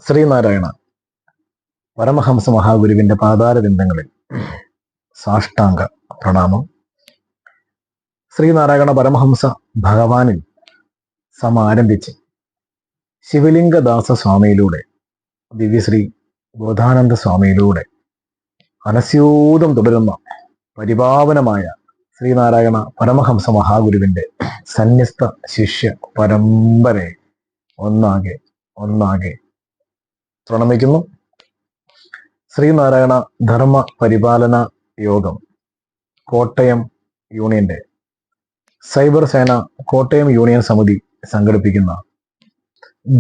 ശ്രീനാരായണ പരമഹംസ മഹാഗുരുവിന്റെ പാതാരവിന്ദങ്ങളിൽ സാഷ്ടാംഗ പ്രണാമം. ശ്രീനാരായണ പരമഹംസ ഭഗവാനിൽ സമാരംഭിച്ച് ശിവലിംഗദാസ സ്വാമിയിലൂടെ ദിവ്യശ്രീ ബോധാനന്ദ സ്വാമിയിലൂടെ അനസ്യൂതം തുടരുന്ന പരിപാവനമായ ശ്രീനാരായണ പരമഹംസ മഹാഗുരുവിന്റെ സന്യസ്ത ശിഷ്യ പരമ്പരയെ ഒന്നാകെ പ്രണമിക്കുന്നു. ശ്രീനാരായണ ധർമ്മ പരിപാലന യോഗം കോട്ടയം യൂണിയന്റെ സൈബർ സേന കോട്ടയം യൂണിയൻ സമിതി സംഘടിപ്പിക്കുന്ന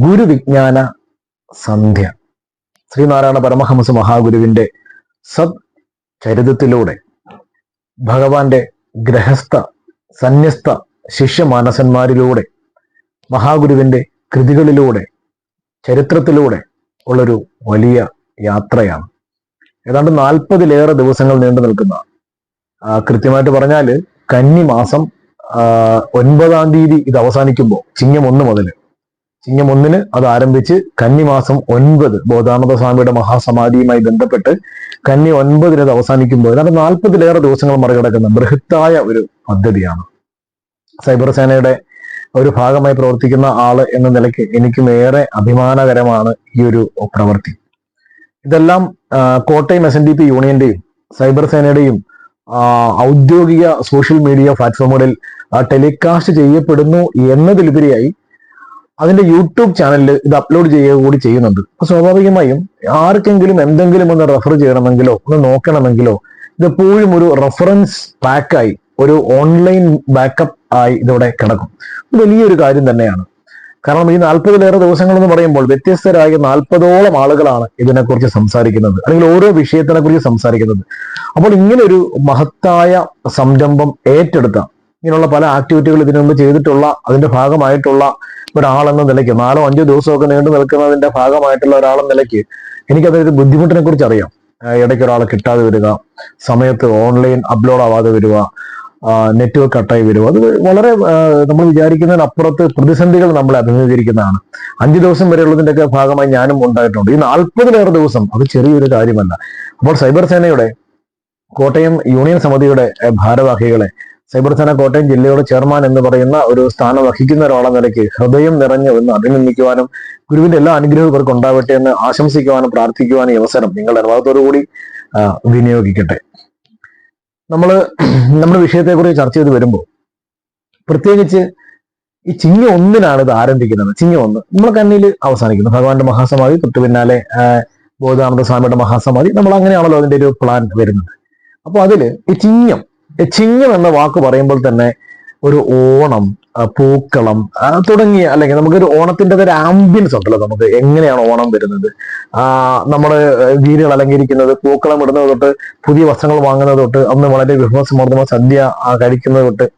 ഗുരുവിജ്ഞാന സന്ധ്യ ശ്രീനാരായണ പരമഹംസ മഹാഗുരുവിന്റെ സത് ചരിതത്തിലൂടെ ഭഗവാന്റെ ഗ്രഹസ്ഥ സന്യസ്ത ശിഷ്യമാനസന്മാരിലൂടെ മഹാഗുരുവിന്റെ കൃതികളിലൂടെ ചരിത്രത്തിലൂടെ ഉള്ളൊരു വലിയ യാത്രയാണ്. ഏതാണ്ട് 40-ലേറെ ദിവസങ്ങൾ നീണ്ടു നിൽക്കുന്ന, കൃത്യമായിട്ട് പറഞ്ഞാൽ കന്നി മാസം 9-ാം തീയതി ഇത് അവസാനിക്കുമ്പോൾ ചിങ്ങം 1 മുതൽ ചിങ്ങം 1 അത് ആരംഭിച്ച് കന്നി മാസം 9 ബോധാനന്ദ സ്വാമിയുടെ മഹാസമാധിയുമായി ബന്ധപ്പെട്ട് കന്നി 9 അത് അവസാനിക്കുമ്പോൾ ഏതാണ്ട് 40-ലേറെ ദിവസങ്ങൾ മറികടക്കുന്ന ബൃഹത്തായ ഒരു പദ്ധതിയാണ്. സൈബർ സേനയുടെ ഒരു ഭാഗമായി പ്രവർത്തിക്കുന്ന ആള് എന്ന നിലയ്ക്ക് എനിക്കും ഏറെ അഭിമാനകരമാണ് ഈ ഒരു പ്രവൃത്തി. ഇതെല്ലാം കോട്ടയം SNDP യൂണിയന്റെയും സൈബർ സേനയുടെയും ഔദ്യോഗിക സോഷ്യൽ മീഡിയ പ്ലാറ്റ്ഫോമുകളിൽ ടെലികാസ്റ്റ് ചെയ്യപ്പെടുന്നു എന്നതിലുപരിയായി അതിന്റെ യൂട്യൂബ് ചാനലിൽ ഇത് അപ്ലോഡ് ചെയ്യുക കൂടി ചെയ്യുന്നുണ്ട്. അപ്പൊ സ്വാഭാവികമായും ആർക്കെങ്കിലും എന്തെങ്കിലും ഒന്ന് റെഫർ ചെയ്യണമെങ്കിലോ ഒന്ന് നോക്കണമെങ്കിലോ ഇതെപ്പോഴും ഒരു റെഫറൻസ് പാക്കായി, ഒരു ഓൺലൈൻ ബാക്കപ്പ് ആയി ഇതിവിടെ കിടക്കും. വലിയൊരു കാര്യം തന്നെയാണ്. കാരണം ഈ 40-ലേറെ ദിവസങ്ങൾ എന്ന് പറയുമ്പോൾ വ്യത്യസ്തരായ 40ഓളം ആളുകളാണ് ഇതിനെക്കുറിച്ച് സംസാരിക്കുന്നത്, അല്ലെങ്കിൽ ഓരോ വിഷയത്തിനെ കുറിച്ച് സംസാരിക്കുന്നത്. അപ്പോൾ ഇങ്ങനെ ഒരു മഹത്തായ സംരംഭം ഏറ്റെടുത്ത, ഇങ്ങനെയുള്ള പല ആക്ടിവിറ്റികൾ ഇതിനു മുമ്പ് ചെയ്തിട്ടുള്ള അതിന്റെ ഭാഗമായിട്ടുള്ള ഒരാളെന്ന നിലയ്ക്ക് 4-5 ദിവസമൊക്കെ നീണ്ടു നിൽക്കുന്നതിന്റെ ഭാഗമായിട്ടുള്ള ഒരാളെന്ന നിലയ്ക്ക് എനിക്കതൊരു ബുദ്ധിമുട്ടിനെ കുറിച്ച് അറിയാം. ഇടയ്ക്ക് ഒരാളെ കിട്ടാതെ വരിക, സമയത്ത് ഓൺലൈൻ അപ്ലോഡ് ആവാതെ വരിക, നെറ്റ്വർക്ക് കട്ടായി വരും. അത് വളരെ നമ്മൾ വിചാരിക്കുന്നതിനപ്പുറത്ത് പ്രതിസന്ധികൾ നമ്മളെ അഭിമുഖീകരിക്കുന്നതാണ്. 5 ദിവസം വരെയുള്ളതിൻ്റെയൊക്കെ ഭാഗമായി ഞാനും ഉണ്ടായിട്ടുണ്ട്. ഈ 40-ലേറെ ദിവസം അത് ചെറിയൊരു കാര്യമല്ല. അപ്പോൾ സൈബർ സേനയുടെ കോട്ടയം യൂണിയൻ സമിതിയുടെ ഭാരവാഹികളെ, സൈബർ സേന കോട്ടയം ജില്ലയുടെ ചെയർമാൻ എന്ന് പറയുന്ന ഒരു സ്ഥാനം വഹിക്കുന്ന ഒരാളെന്ന നിലയ്ക്ക് ഹൃദയം നിറഞ്ഞ് ഒന്ന് അഭിനന്ദിക്കുവാനും ഗുരുവിന്റെ എല്ലാ അനുഗ്രഹവും ഇവർക്ക് ഉണ്ടാവട്ടെ എന്ന് ആശംസിക്കുവാനും പ്രാർത്ഥിക്കുവാനും ഈ അവസരം നിങ്ങളുടെ അനുഭവത്തോടു കൂടി വിനിയോഗിക്കട്ടെ. നമ്മുടെ വിഷയത്തെക്കുറിച്ച് ചർച്ച ചെയ്ത് വരുമ്പോൾ പ്രത്യേകിച്ച് ഈ ചിങ്ങം 1-നാണ് ഇത് ആരംഭിക്കുന്നത്. ചിങ്ങം 1 നമ്മളെ കണ്ണിൽ അവസാനിക്കുന്നു. ഭഗവാന്റെ മഹാസമാധി, തൊട്ടു പിന്നാലെ ബോധാനന്ദ സ്വാമിയുടെ മഹാസമാധി. നമ്മൾ അങ്ങനെയാണല്ലോ അതിന്റെ ഒരു പ്ലാൻ വരുന്നത്. അപ്പൊ അതില് ഈ ചിങ്ങം എന്ന വാക്ക് പറയുമ്പോൾ തന്നെ ഒരു ഓണം, പൂക്കളം തുടങ്ങിയ, അല്ലെങ്കിൽ നമുക്കൊരു ഓണത്തിന്റെ ഒരു ആംബിയൻസ് ഉണ്ടല്ലോ. നമുക്ക് എങ്ങനെയാണ് ഓണം വരുന്നത്, നമ്മുടെ വീടുകൾ അലങ്കരിക്കുന്നത്, പൂക്കളം ഇടുന്നത് തൊട്ട് പുതിയ വസ്ത്രങ്ങൾ വാങ്ങുന്നത് തൊട്ട് അന്ന് വളരെ വിഭവസമൃദ്ധമായ സദ്യ കഴിക്കുന്നത് തൊട്ട്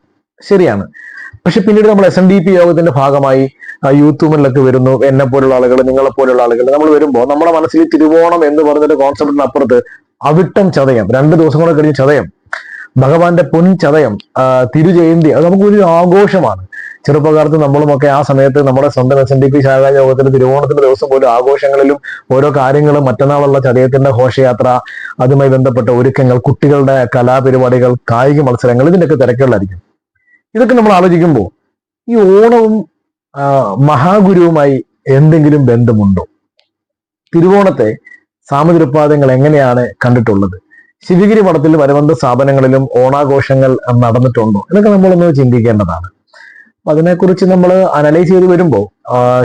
ശരിയാണ്. പക്ഷെ പിന്നീട് നമ്മൾ SNDP യോഗത്തിന്റെ ഭാഗമായി യൂത്ത് മൂവ്മെന്റിലൊക്കെ വരുന്നു. എന്നെ പോലുള്ള ആളുകൾ, നിങ്ങളെ പോലുള്ള ആളുകൾ നമ്മൾ വരുമ്പോൾ നമ്മുടെ മനസ്സിൽ തിരുവോണം എന്ന് പറഞ്ഞൊരു കോൺസെപ്റ്റിന് അപ്പുറത്ത് അവിട്ടം ചതയം, 2 ദിവസം കൂടെ കഴിഞ്ഞ് ചതയം, ഭഗവാന്റെ ചതയം, തിരുജയന്തി, അത് നമുക്കൊരു ആഘോഷമാണ്. ചെറുപ്പകാലത്ത് നമ്മളുമൊക്കെ ആ സമയത്ത് നമ്മുടെ സ്വന്തം SNDP ശാഖാ യോഗത്തിന്റെ തിരുവോണത്തിന്റെ ദിവസം പോലും ആഘോഷങ്ങളിലും ഓരോ കാര്യങ്ങളും, മറ്റന്നാളുള്ള ചതയത്തിന്റെ ഘോഷയാത്ര, അതുമായി ബന്ധപ്പെട്ട ഒരുക്കങ്ങൾ, കുട്ടികളുടെ കലാപരിപാടികൾ, കായിക മത്സരങ്ങൾ, ഇതിന്റെയൊക്കെ തിരക്കുകളായിരിക്കും. ഇതൊക്കെ നമ്മൾ ആലോചിക്കുമ്പോൾ ഈ ഓണവും മഹാഗുരുവുമായി എന്തെങ്കിലും ബന്ധമുണ്ടോ? തിരുവോണത്തെ സാമതിരുപ്പാദങ്ങൾ എങ്ങനെയാണ് കണ്ടിട്ടുള്ളത്? ശിവഗിരി മഠത്തിലും അനുബന്ധ സ്ഥാപനങ്ങളിലും ഓണാഘോഷങ്ങൾ നടന്നിട്ടുണ്ടോ? ഇതൊക്കെ നമ്മളൊന്ന് ചിന്തിക്കേണ്ടതാണ്. അപ്പൊ അതിനെക്കുറിച്ച് നമ്മൾ അനലൈസ് ചെയ്ത് വരുമ്പോൾ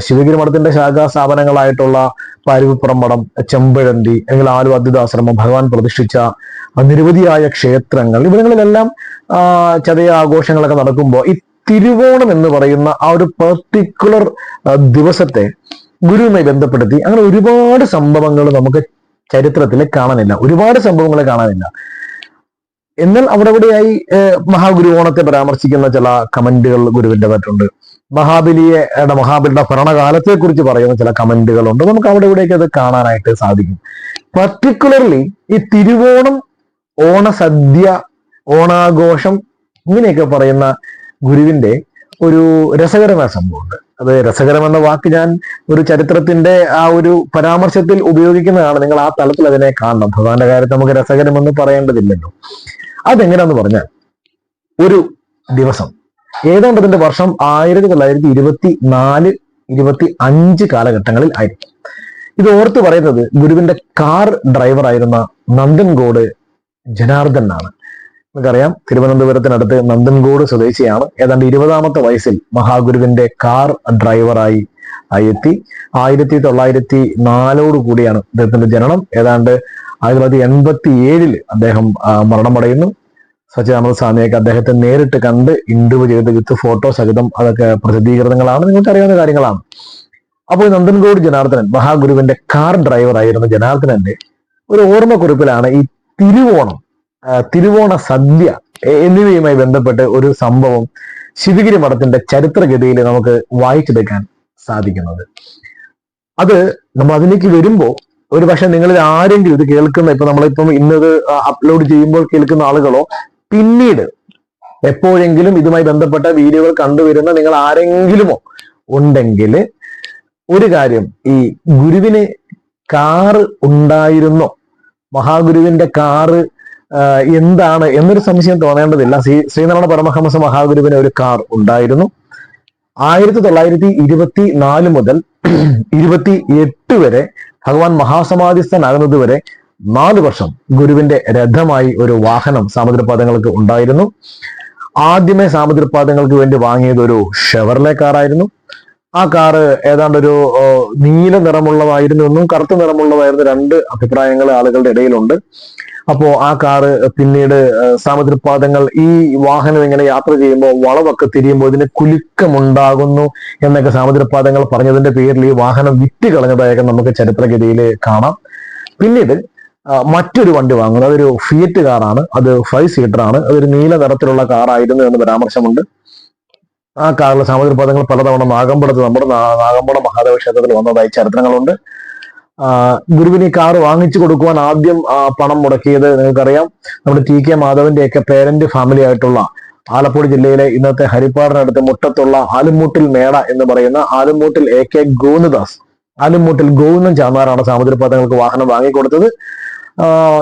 ശിവഗിരി മഠത്തിന്റെ ശാഖാ സ്ഥാപനങ്ങളായിട്ടുള്ള പാരുവിപ്പുറം മഠം, ചെമ്പഴന്തി, അല്ലെങ്കിൽ ആലുവ അദ്വൈതാശ്രമം, ഭഗവാൻ പ്രതിഷ്ഠിച്ച നിരവധിയായ ക്ഷേത്രങ്ങൾ, ഇവിടങ്ങളിലെല്ലാം ചതയ ആഘോഷങ്ങളൊക്കെ നടക്കുമ്പോൾ ഈ തിരുവോണം എന്ന് പറയുന്ന ആ ഒരു പെർട്ടിക്കുലർ ദിവസത്തെ ഗുരുവുമായി ബന്ധപ്പെടുത്തി അങ്ങനെ ഒരുപാട് സംഭവങ്ങൾ നമുക്ക് ചരിത്രത്തിൽ കാണാനില്ല, ഒരുപാട് സംഭവങ്ങളെ കാണാനില്ല. എന്നാൽ അവിടെയായി മഹാഗുരു ഓണത്തെ പരാമർശിക്കുന്ന ചില കമന്റുകൾ ഗുരുവിൻ്റെതായിട്ടുണ്ട്. മഹാബലിയുടെ ഭരണകാലത്തെ കുറിച്ച് പറയുന്ന ചില കമന്റുകളുണ്ട്. നമുക്ക് അവിടെ ഇവിടെയൊക്കെ അത് കാണാനായിട്ട് സാധിക്കും. പർട്ടിക്കുലർലി ഈ തിരുവോണം, ഓണസദ്യ, ഓണാഘോഷം ഇങ്ങനെയൊക്കെ പറയുന്ന ഗുരുവിന്റെ ഒരു രസകരമായ സംഭവമുണ്ട്. അത് രസകരമെന്ന വാക്ക് ഞാൻ ഒരു ചരിത്രത്തിന്റെ ആ ഒരു പരാമർശത്തിൽ ഉപയോഗിക്കുന്നതാണ്. നിങ്ങൾ ആ തലത്തിൽ അതിനെ കാണണം. ഭഗവാന്റെ കാര്യത്തിൽ നമുക്ക് രസകരമെന്ന് പറയേണ്ടതില്ലല്ലോ. അതെങ്ങനെയാന്ന് പറഞ്ഞാൽ, ഒരു ദിവസം ഏതാണ്ട് അതിന്റെ വർഷം 1924-25 കാലഘട്ടങ്ങളിൽ ആയിരിക്കും. ഇത് ഓർത്ത് പറയുന്നത് ഗുരുവിന്റെ കാർ ഡ്രൈവറായിരുന്ന നന്ദൻകോട് ജനാർദ്ദനാണ്. നമുക്കറിയാം, തിരുവനന്തപുരത്തിനടുത്ത് നന്ദൻകോട് സ്വദേശിയാണ്. ഏതാണ്ട് 20-ാമത്തെ വയസ്സിൽ മഹാഗുരുവിന്റെ കാർ ഡ്രൈവറായി എത്തി. 1904 കൂടിയാണ് അദ്ദേഹത്തിന്റെ ജനനം. ഏതാണ്ട് 1987 അദ്ദേഹം മരണമടയുന്നു. സച്ചിദാനന്ദ സ്വാമിയൊക്കെ അദ്ദേഹത്തെ നേരിട്ട് കണ്ട് ഇന്റർവ്യൂ ചെയ്ത് വിത്ത് ഫോട്ടോ സഹിതം അതൊക്കെ പ്രസിദ്ധീകരണങ്ങളാണ്, നിങ്ങൾക്ക് അറിയാവുന്ന കാര്യങ്ങളാണ്. അപ്പോൾ നന്ദൻകോട് ജനാർദ്ദനൻ, മഹാഗുരുവിന്റെ കാർ ഡ്രൈവറായിരുന്ന ജനാർദ്ദനന്റെ ഒരു ഓർമ്മക്കുറിപ്പിലാണ് ഈ തിരുവോണ സദ്യ എന്നിവയുമായി ബന്ധപ്പെട്ട് ഒരു സംഭവം ശിവഗിരി മഠത്തിന്റെ ചരിത്രഗതിയിൽ നമുക്ക് വായിച്ചെടുക്കാൻ സാധിക്കുന്നത്. അത് നമ്മൾ അതിലേക്ക് വരുമ്പോൾ ഒരു പക്ഷെ നിങ്ങളിൽ ആരെങ്കിലും ഇത് കേൾക്കുന്ന, ഇപ്പൊ നമ്മളിപ്പം ഇന്നത് അപ്ലോഡ് ചെയ്യുമ്പോൾ കേൾക്കുന്ന ആളുകളോ പിന്നീട് എപ്പോഴെങ്കിലും ഇതുമായി ബന്ധപ്പെട്ട വീഡിയോകൾ കണ്ടുവരുന്ന നിങ്ങൾ ആരെങ്കിലുമോ ഉണ്ടെങ്കിൽ ഒരു കാര്യം, ഈ ഗുരുവിന് കാറ് ഉണ്ടായിരുന്നോ, മഹാഗുരുവിന്റെ കാറ് എന്താണ് എന്നൊരു സംശയം തോന്നേണ്ടതില്ല. ശ്രീനാരായണ പരമഹംസ മഹാഗുരുവിന് ഒരു കാർ ഉണ്ടായിരുന്നു. 1924 മുതൽ 28 വരെ, ഭഗവാൻ മഹാസമാധിസ്ഥനാകുന്നത് വരെ 4 വർഷം ഗുരുവിന്റെ രഥമായി ഒരു വാഹനം സാമുദ്രപാദങ്ങൾക്ക് ഉണ്ടായിരുന്നു. ആദ്യമേ സാമുദ്രപാദങ്ങൾക്ക് വേണ്ടി വാങ്ങിയത് ഒരു ഷെവർലെ കാറായിരുന്നു. ആ കാറ് ഏതാണ്ട് ഒരു നീല നിറമുള്ളതായിരുന്നു എന്നും കറുത്ത നിറമുള്ളതായിരുന്നു, 2 അഭിപ്രായങ്ങൾ ആളുകളുടെ ഇടയിലുണ്ട്. അപ്പോ ആ കാറ് പിന്നീട് സാമുദ്രപാദങ്ങൾ ഈ വാഹനം ഇങ്ങനെ യാത്ര ചെയ്യുമ്പോൾ വളവൊക്കെ തിരിയുമ്പോൾ ഇതിന് കുലുക്കമുണ്ടാകുന്നു എന്നൊക്കെ സാമുദ്രപാദങ്ങൾ പറഞ്ഞതിന്റെ പേരിൽ ഈ വാഹനം വിറ്റ് കളഞ്ഞതായൊക്കെ നമുക്ക് ചരിത്രഗതിയിൽ കാണാം. പിന്നീട് മറ്റൊരു വണ്ടി വാങ്ങുന്നത് അതൊരു ഫിയറ്റ് കാറാണ്. അത് 5 സീറ്ററാണ്. അതൊരു നീല നിറത്തിലുള്ള കാറായിരുന്നു എന്ന് പരാമർശമുണ്ട്. ആ കാറിലെ സാമുദ്രപാദങ്ങൾ പലതവണ നാഗമ്പടത്ത്, നമ്മുടെ നാഗമ്പട മഹാദേവ ക്ഷേത്രത്തിൽ വന്നതായി ചരിത്രങ്ങളുണ്ട്. ഗുരുവിന് ഈ കാറ് വാങ്ങിച്ചു കൊടുക്കുവാൻ ആദ്യം പണം മുടക്കിയത് നിങ്ങൾക്കറിയാം, നമ്മുടെ TK മാധവന്റെയൊക്കെ പേരന്റ് ഫാമിലി ആയിട്ടുള്ള ആലപ്പുഴ ജില്ലയിലെ ഇന്നത്തെ ഹരിപ്പാടിനടുത്ത് മുട്ടത്തുള്ള ആലുംമൂട്ടിൽ മേട എന്ന് പറയുന്ന ആലുംമൂട്ടിൽ AK ഗോവിന്ദദാസ്, ആലുംമൂട്ടിൽ ഗോവിന്ദൻ ചാന്നാറാണ് സാമുദ്രപാദങ്ങൾക്ക് വാഹനം വാങ്ങിക്കൊടുത്തത്.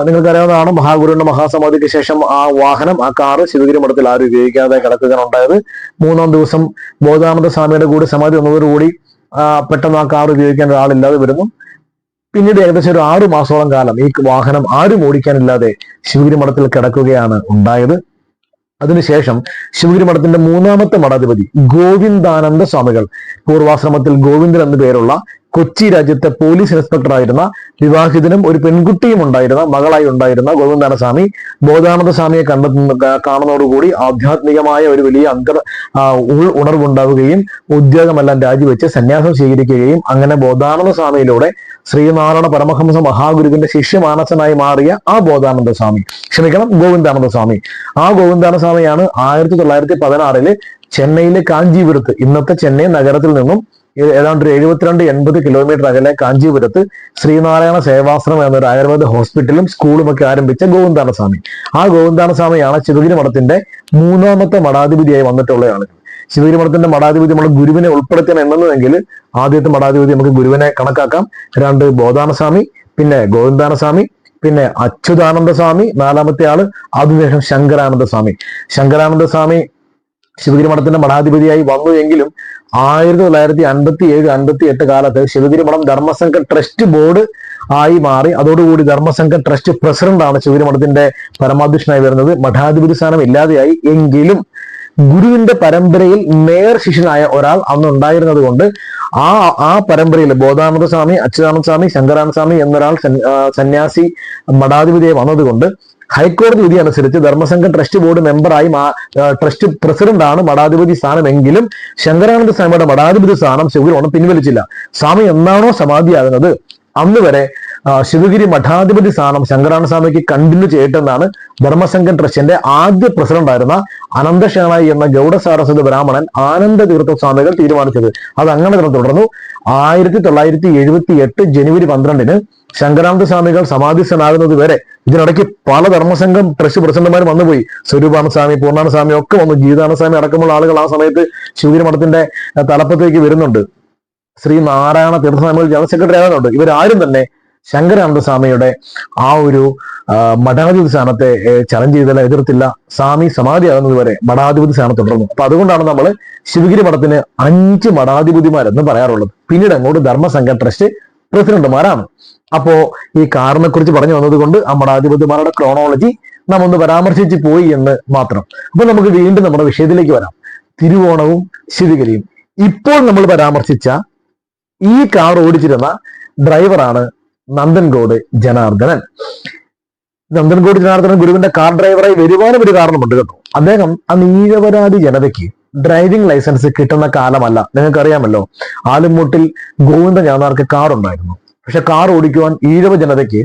നിങ്ങൾക്കറിയാവുന്നതാണ്, മഹാഗുരുവിന്റെ മഹാസമാധിക്ക് ശേഷം ആ വാഹനം, ആ കാറ് ശിവഗിരി മഠത്തിൽ ആരും ഉപയോഗിക്കാതെ കിടക്കുകയാണ് ഉണ്ടായത്. 3-ാം ദിവസം ബോധാനന്ദ സ്വാമിയുടെ കൂടി സമാധി വന്നതോടുകൂടി പെട്ടെന്ന് ആ കാർ ഉപയോഗിക്കാൻ ഒരാളില്ലാതെ വരുന്നു. പിന്നീട് ഏകദേശം ഒരു 6 മാസത്തോളം കാലം ഈ വാഹനം ആരും ഓടിക്കാനില്ലാതെ ശിവഗിരി മഠത്തിൽ കിടക്കുകയാണ് ഉണ്ടായത്. അതിനുശേഷം ശിവഗിരി മഠത്തിന്റെ 3-ാമത്തെ മഠാധിപതി ഗോവിന്ദാനന്ദ സ്വാമികൾ, പൂർവാശ്രമത്തിൽ ഗോവിന്ദൻ എന്നു പേരുള്ള കൊച്ചി രാജ്യത്തെ പോലീസ് ഇൻസ്പെക്ടറായിരുന്ന, വിവാഹിതനും ഒരു പെൺകുട്ടിയും ഉണ്ടായിരുന്ന, മകളായി ഉണ്ടായിരുന്ന ഗോവിന്ദാനന്ദ സ്വാമി ബോധാനന്ദ സ്വാമിയെ കാണുന്നതോടുകൂടി ആധ്യാത്മികമായ ഒരു വലിയ ഉണർവുണ്ടാവുകയും ഉദ്യോഗമെല്ലാം രാജിവെച്ച് സന്യാസം സ്വീകരിക്കുകയും അങ്ങനെ ബോധാനന്ദ സ്വാമിയിലൂടെ ശ്രീനാരായണ പരമഹംസ മഹാഗുരുവിന്റെ ശിഷ്യമാനസനായി മാറിയ ആ ഗോവിന്ദാനന്ദ സ്വാമി. ആ ഗോവിന്ദാനന്ദ സ്വാമിയാണ് 1916 ചെന്നൈയിലെ കാഞ്ചീപുരത്ത്, ഇന്നത്തെ ചെന്നൈ നഗരത്തിൽ നിന്നും ഏതാണ്ട് 72-80 കിലോമീറ്റർ അകലെ കാഞ്ചീപുരത്ത് ശ്രീനാരായണ സേവാശ്രമം എന്നൊരു ആയുർവേദ ഹോസ്പിറ്റലും സ്കൂളും ഒക്കെ ആരംഭിച്ച ഗോവിന്ദാനന്ദ സ്വാമി. ആ ഗോവിന്ദാനന്ദ സ്വാമിയാണ് ശിവഗിരി മഠത്തിന്റെ 3-ാമത്തെ മഠാധിപതിയായി വന്നിട്ടുള്ള ആളുകൾ. ശിവഗിരി മഠത്തിന്റെ മഠാധിപതി നമ്മൾ ഗുരുവിനെ ഉൾപ്പെടുത്താൻ എണ്ണുന്നതെങ്കിൽ ആദ്യത്തെ മഠാധിപതി നമുക്ക് ഗുരുവിനെ കണക്കാക്കാം. 2 ബോധാനന്ദ സ്വാമി, പിന്നെ ഗോവിന്ദാനന്ദ സ്വാമി, പിന്നെ അച്യുതാനന്ദ സ്വാമി, 4-ാമത്തെ ആള്. അതിനുശേഷം ശങ്കരാനന്ദ സ്വാമി ശിവഗിരി മഠത്തിന്റെ മഠാധിപതിയായി വന്നു എങ്കിലും 1957-58 കാലത്ത് ശിവഗിരി മഠം ധർമ്മസംഘ ട്രസ്റ്റ് ബോർഡ് ആയി മാറി. അതോടുകൂടി ധർമ്മസംഘ ട്രസ്റ്റ് പ്രസിഡന്റാണ് ശിവഗിരി മഠത്തിന്റെ പരമാധ്യക്ഷനായി വരുന്നത്. മഠാധിപതി സ്ഥാനം ഇല്ലാതെയായി. എങ്കിലും ഗുരുവിന്റെ പരമ്പരയിൽ നേർ ശിഷ്യനായ ഒരാൾ അന്ന് ഉണ്ടായിരുന്നത് കൊണ്ട് ആ പരമ്പരയിൽ ബോധാനന്ദ സ്വാമി, അച്യുതാനന്ദ സ്വാമി, ശങ്കരാനന്ദ സ്വാമി എന്നൊരാൾ സന്യാസി മഠാധിപതിയായി വന്നതുകൊണ്ട് ഹൈക്കോടതി വിധി അനുസരിച്ച് ധർമ്മസംഘം ട്രസ്റ്റ് ബോർഡ് മെമ്പറായി ട്രസ്റ്റ് പ്രസിഡന്റ് ആണ് മഠാധിപതി സ്ഥാനമെങ്കിലും ശങ്കരാനന്ദ സ്വാമിയുടെ മഠാധിപതി സ്ഥാനം ശിവഗിരി മഠം പിൻവലിച്ചില്ല. സ്വാമി എന്നാണോ സമാധിയാകുന്നത് അന്ന് വരെ ശിവഗിരി മഠാധിപതി സ്ഥാനം ശങ്കരാനന്ദ സ്വാമിക്ക് കണ്ടിന്യൂ ചെയ്യട്ടെന്നാണ് ധർമ്മസംഘം ട്രസ്റ്റിന്റെ ആദ്യ പ്രസിഡന്റ് ആയിരുന്ന അനന്തശേണായി എന്ന ഗൗഡ സാരസ്വത ബ്രാഹ്മണൻ ആനന്ദ തീർത്ഥ സ്വാമികൾ തീരുമാനിച്ചത്. അത് അങ്ങനെ തന്നെ തുടർന്നു. 1978 ജനുവരി 12 ശങ്കരാനന്ദ സ്വാമികൾ സമാധിസ്ഥനാകുന്നത് വരെ ഇതിനിടയ്ക്ക് പല ധർമ്മസംഘം ട്രസ്റ്റ് പ്രസിഡന്റുമാർ വന്നുപോയി. സ്വരൂപാനന്ദ സ്വാമി, പൂർണ്ണാനന്ദ സ്വാമി ഒക്കെ വന്നു. ഗീതാനന്ദ സ്വാമി അടക്കമുള്ള ആളുകൾ ആ സമയത്ത് ശിവഗിരി മഠത്തിന്റെ തലപ്പത്തേക്ക് വരുന്നുണ്ട്. ശ്രീ നാരായണ തീർത്ഥസ്വാമികൾ ജനറൽ സെക്രട്ടറി ആകുന്നുണ്ട്. ഇവരാരും തന്നെ ശങ്കരാനന്ദ സ്വാമിയുടെ ആ ഒരു മഠാധിപതി സ്ഥാനത്തെ ചലഞ്ച് ചെയ്തില്ല, എതിർത്തില്ല. സ്വാമി സമാധിയാകുന്നത് വരെ മഠാധിപതി സ്ഥാനം തുടർന്നു. അപ്പൊ അതുകൊണ്ടാണ് നമ്മൾ ശിവഗിരി മഠത്തിന് 5 മഠാധിപതിമാരെന്ന് പറയാറുള്ളത്. പിന്നീട് അങ്ങോട്ട് ധർമ്മസംഘം ട്രസ്റ്റ് പ്രസിഡന്റുമാരാണ്. അപ്പോ ഈ കാറിനെ കുറിച്ച് പറഞ്ഞു വന്നത് കൊണ്ട് ആ മഠാധിപതിമാരുടെ ക്രോണോളജി നാം ഒന്ന് പരാമർശിച്ച് പോയി എന്ന് മാത്രം. അപ്പൊ നമുക്ക് വീണ്ടും നമ്മുടെ വിഷയത്തിലേക്ക് വരാം. തിരുവോണവും ശിവഗിരിയും. ഇപ്പോൾ നമ്മൾ പരാമർശിച്ച ഈ കാർ ഓടിച്ചിരുന്ന ഡ്രൈവറാണ് നന്ദൻകോട് ജനാർദ്ദനൻ. നന്ദൻകോട് ജനാർദ്ദനൻ ഗുരുവിന്റെ കാർ ഡ്രൈവറായി വരുവാനും ഒരു കാരണമുണ്ട് കേട്ടോ. അദ്ദേഹം ആ നിരപരാധി ജനതയ്ക്ക് ഡ്രൈവിംഗ് ലൈസൻസ് കിട്ടുന്ന കാലമല്ല. നിങ്ങൾക്കറിയാമല്ലോ, ആലുംമൂട്ടിൽ ഗോവിന്ദ ഞാനാർക്ക് കാർ ഉണ്ടായിരുന്നു. പക്ഷെ കാർ ഓടിക്കുവാൻ ഈഴവ ജനതയ്ക്ക്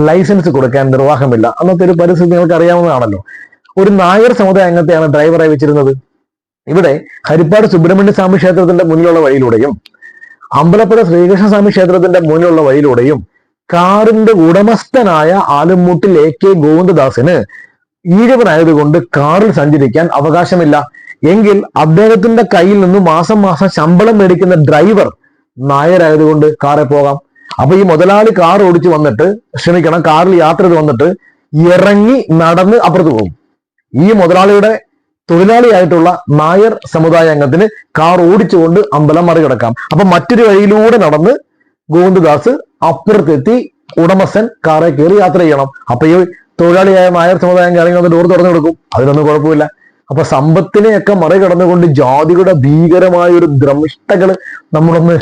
ലൈസൻസ് കൊടുക്കാൻ നിർവാഹമില്ല. അന്നത്തെ ഒരു പരിസ്ഥിതി നിങ്ങൾക്ക് അറിയാവുന്നതാണല്ലോ. ഒരു നായർ സമുദായ അംഗത്തെയാണ് ഡ്രൈവറായി വെച്ചിരുന്നത്. ഇവിടെ ഹരിപ്പാട് സുബ്രഹ്മണ്യ സ്വാമി ക്ഷേത്രത്തിന്റെ മുന്നിലുള്ള വഴിയിലൂടെയും അമ്പലപ്പുഴ ശ്രീകൃഷ്ണ സ്വാമി ക്ഷേത്രത്തിന്റെ മുന്നിലുള്ള വഴിയിലൂടെയും കാറിന്റെ ഉടമസ്ഥനായ ആലുംമൂട്ടിൽ AK ഗോവിന്ദദാസിന് ഈഴവനായതുകൊണ്ട് കാറിൽ സഞ്ചരിക്കാൻ അവകാശമില്ല. എങ്കിൽ അദ്ദേഹത്തിന്റെ കയ്യിൽ നിന്ന് മാസം മാസം ശമ്പളം മേടിക്കുന്ന ഡ്രൈവർ നായരായതുകൊണ്ട് കാറിൽ പോകാം. അപ്പൊ ഈ മുതലാളി കാർ ഓടിച്ചു വന്നിട്ട്, ക്ഷമിക്കണം, കാറിൽ യാത്ര ചെയ്ത് വന്നിട്ട് ഇറങ്ങി നടന്ന് അപ്പുറത്ത് പോകും. ഈ മുതലാളിയുടെ തൊഴിലാളിയായിട്ടുള്ള നായർ സമുദായ അംഗത്തിന് കാർ ഓടിച്ചുകൊണ്ട് അമ്പലം മറികടക്കാം. അപ്പൊ മറ്റൊരു വഴിയിലൂടെ നടന്ന് ഗോവിന്ദദാസ് അപ്പുറത്തെത്തി ഉടമസ്ഥൻ കാറെ കയറി യാത്ര ചെയ്യണം. അപ്പൊ ഈ തൊഴിലാളിയായ നായർ സമുദായം ഇറങ്ങി വന്ന് ഡോർ തുറന്നു കൊടുക്കും. അതിനൊന്നും കുഴപ്പമില്ല. അപ്പൊ സമ്പത്തിനെയൊക്കെ മറികടന്നുകൊണ്ട് ജാതിയുടെ ഭീകരമായ ഒരു ദ്രമിഷ്ടകള് നമ്മളൊന്ന്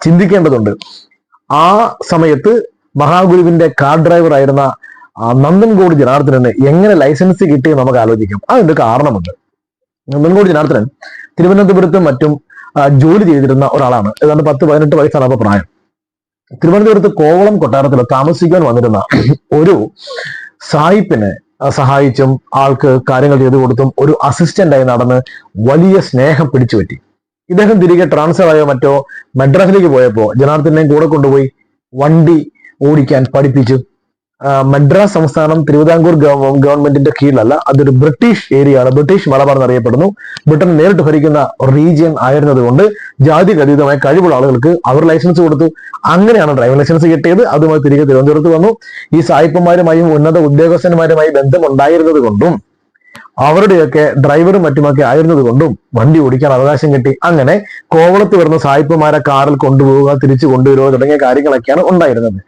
ചിന്തിക്കേണ്ടതുണ്ട്. ആ സമയത്ത് മഹാഗുരുവിന്റെ കാർ ഡ്രൈവർ ആയിരുന്ന നന്ദൻകോട് ജനാർദ്ദനന് എങ്ങനെ ലൈസൻസ് കിട്ടിയെന്ന് നമുക്ക് ആലോചിക്കാം. അതിന്റെ കാരണമുണ്ട്. നന്ദൻകോട് ജനാർദ്ദനൻ തിരുവനന്തപുരത്തും മറ്റും ജോലി ചെയ്തിരുന്ന ഒരാളാണ്. ഏതാണ്ട് 10-18 വയസ്സാണ് അപ്പൊ പ്രായം. തിരുവനന്തപുരത്ത് കോവളം കൊട്ടാരത്തിൽ താമസിക്കാൻ വന്നിരുന്ന ഒരു സായിപ്പിനെ സഹായിച്ചും ആൾക്ക് കാര്യങ്ങൾ ചെയ്തു കൊടുത്തും ഒരു അസിസ്റ്റന്റായി നടന്ന് വലിയ സ്നേഹം പിടിച്ചു പറ്റി. ഇദ്ദേഹം തിരികെ ട്രാൻസ്ഫർ ആയോ മറ്റോ മദ്രാസിലേക്ക് പോയപ്പോ ജനാർദ്ദനെ കൂടെ കൊണ്ടുപോയി വണ്ടി ഓടിക്കാൻ പഠിപ്പിച്ചു. മദ്രാസ് സംസ്ഥാനം തിരുവിതാംകൂർ ഗവൺമെന്റിന്റെ കീഴിലല്ല, അതൊരു ബ്രിട്ടീഷ് ഏരിയയാണ്. ബ്രിട്ടീഷ് മലബാർ എന്നറിയപ്പെടുന്നു. ബ്രിട്ടൻ നേരിട്ട് ഭരിക്കുന്ന റീജിയൻ ആയിരുന്നത് കൊണ്ട് ജാതിക്ക് അതീതമായ കഴിവുള്ള ആളുകൾക്ക് അവർ ലൈസൻസ് കൊടുത്തു. അങ്ങനെയാണ് ഡ്രൈവിംഗ് ലൈസൻസ് കിട്ടിയത്. അതുമായി തിരികെ തിരുവനന്തപുരത്ത് വന്നു. ഈ സായിപ്പന്മാരുമായും ഉന്നത ഉദ്യോഗസ്ഥന്മാരുമായി ബന്ധമുണ്ടായിരുന്നത് കൊണ്ടും അവരുടെയൊക്കെ ഡ്രൈവറും മറ്റുമൊക്കെ ആയിരുന്നത് കൊണ്ടും വണ്ടി ഓടിക്കാൻ അവകാശം കിട്ടി. അങ്ങനെ കോവളത്ത് വരുന്ന സായിപ്പുമാരെ കാറിൽ കൊണ്ടുപോവുക, തിരിച്ചു കൊണ്ടുവരിക തുടങ്ങിയ കാര്യങ്ങളൊക്കെയാണ് ഉണ്ടായിരുന്നത്.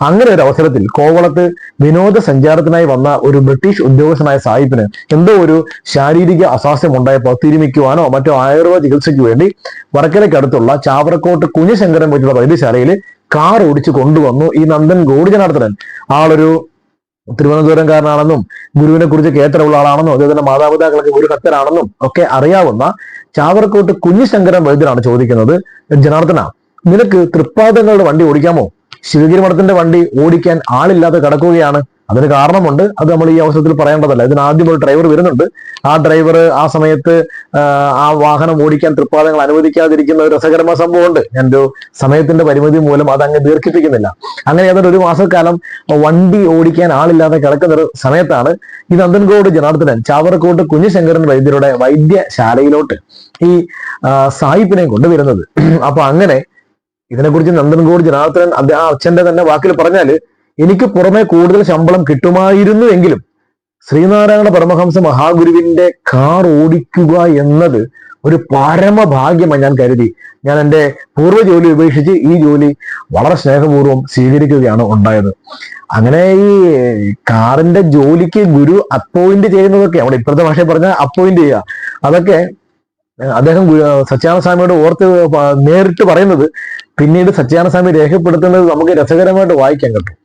അങ്ങനെ ഒരു അവസരത്തിൽ കോവളത്ത് വിനോദസഞ്ചാരത്തിനായി വന്ന ഒരു ബ്രിട്ടീഷ് ഉദ്യോഗസ്ഥനായ സായിപ്പിന് എന്തോ ഒരു ശാരീരിക അസ്വാസ്ഥ്യം ഉണ്ടായപ്പോൾ തിരുമിക്കുവാനോ മറ്റോ ആയുർവേദ ചികിത്സയ്ക്ക് വേണ്ടി വടക്കരയ്ക്കടുത്തുള്ള ചാവറക്കോട്ട് കുഞ്ഞശങ്കരൻ വെച്ചുള്ള വൈദ്യശാലയിൽ കാർ ഓടിച്ചു കൊണ്ടുവന്നു ഈ നന്ദൻകോട് ജനാർദ്ദനൻ. ആളൊരു തിരുവനന്തപുരംകാരനാണെന്നും ഗുരുവിനെ കുറിച്ച് കേട്ടറിവുള്ള ആളാണെന്നും അദ്ദേഹത്തിന്റെ മാതാപിതാക്കൾക്ക് ഒരു ഭക്തരാണെന്നും ഒക്കെ അറിയാവുന്ന ചാവറക്കോട്ട് കുഞ്ഞിശങ്കരൻ വൈദ്യരാണ് ചോദിക്കുന്നത്, ജനാർദ്ദന, നിനക്ക് തൃപ്പാദങ്ങളുടെ വണ്ടി ഓടിക്കാമോ? ശിവഗിരി മഠത്തിന്റെ വണ്ടി ഓടിക്കാൻ ആളില്ലാതെ കിടക്കുകയാണ്. അതിന് കാരണമുണ്ട്. അത് നമ്മൾ ഈ അവസരത്തിൽ പറയേണ്ടതല്ല. ഇതിന് ആദ്യം ഒരു ഡ്രൈവർ വരുന്നുണ്ട്. ആ ഡ്രൈവർ ആ സമയത്ത് ആ വാഹനം ഓടിക്കാൻ തൃപ്പാദങ്ങൾ അനുവദിക്കാതിരിക്കുന്ന ഒരു രസകരമായ സംഭവമുണ്ട്. ഞാനൊരു സമയത്തിന്റെ പരിമിതി മൂലം അത് അങ്ങ് ദീർഘിപ്പിക്കുന്നില്ല. അങ്ങനെ ഏതാണ്ട് ഒരു മാസക്കാലം വണ്ടി ഓടിക്കാൻ ആളില്ലാതെ കിടക്കുന്ന ഒരു സമയത്താണ് ഈ നന്ദൻകോട് ജനാർദ്ദനൻ ചാവറക്കോട്ട് കുഞ്ഞിശങ്കരൻ വൈദ്യരുടെ വൈദ്യശാലയിലോട്ട് ഈ സായിപ്പിനെ കൊണ്ടുവരുന്നത്. അപ്പൊ അങ്ങനെ ഇതിനെക്കുറിച്ച് നന്ദൻകോട് ജനാർദ്ദനൻ ആ അച്ഛന്റെ തന്നെ വാക്കിൽ പറഞ്ഞാല്, എനിക്ക് പുറമെ കൂടുതൽ ശമ്പളം കിട്ടുമായിരുന്നു എങ്കിലും ശ്രീനാരായണ പരമഹംസ മഹാഗുരുവിന്റെ കാർ ഓടിക്കുക എന്നത് ഒരു പരമഭാഗ്യമായി ഞാൻ കരുതി. ഞാൻ എൻ്റെ പൂർവ്വ ജോലി ഉപേക്ഷിച്ച് ഈ ജോലി വളരെ സ്നേഹപൂർവ്വം സ്വീകരിക്കുകയാണ് ഉണ്ടായത്. അങ്ങനെ ഈ കാറിന്റെ ജോലിക്ക് ഗുരു അപ്പോയിന്റ് ചെയ്യുന്നതൊക്കെ അവിടെ ഇപ്പോഴത്തെ ഭാഷയിൽ പറഞ്ഞാൽ അപ്പോയിന്റ് ചെയ്യുക, അതൊക്കെ അദ്ദേഹം സത്യാനന്ദ സ്വാമിയോട് ഓർത്ത് നേരിട്ട് പറയുന്നത് പിന്നീട് സത്യാനന്ദ സ്വാമി രേഖപ്പെടുത്തുന്നത് നമുക്ക് രസകരമായിട്ട് വായിക്കാൻ കിട്ടും.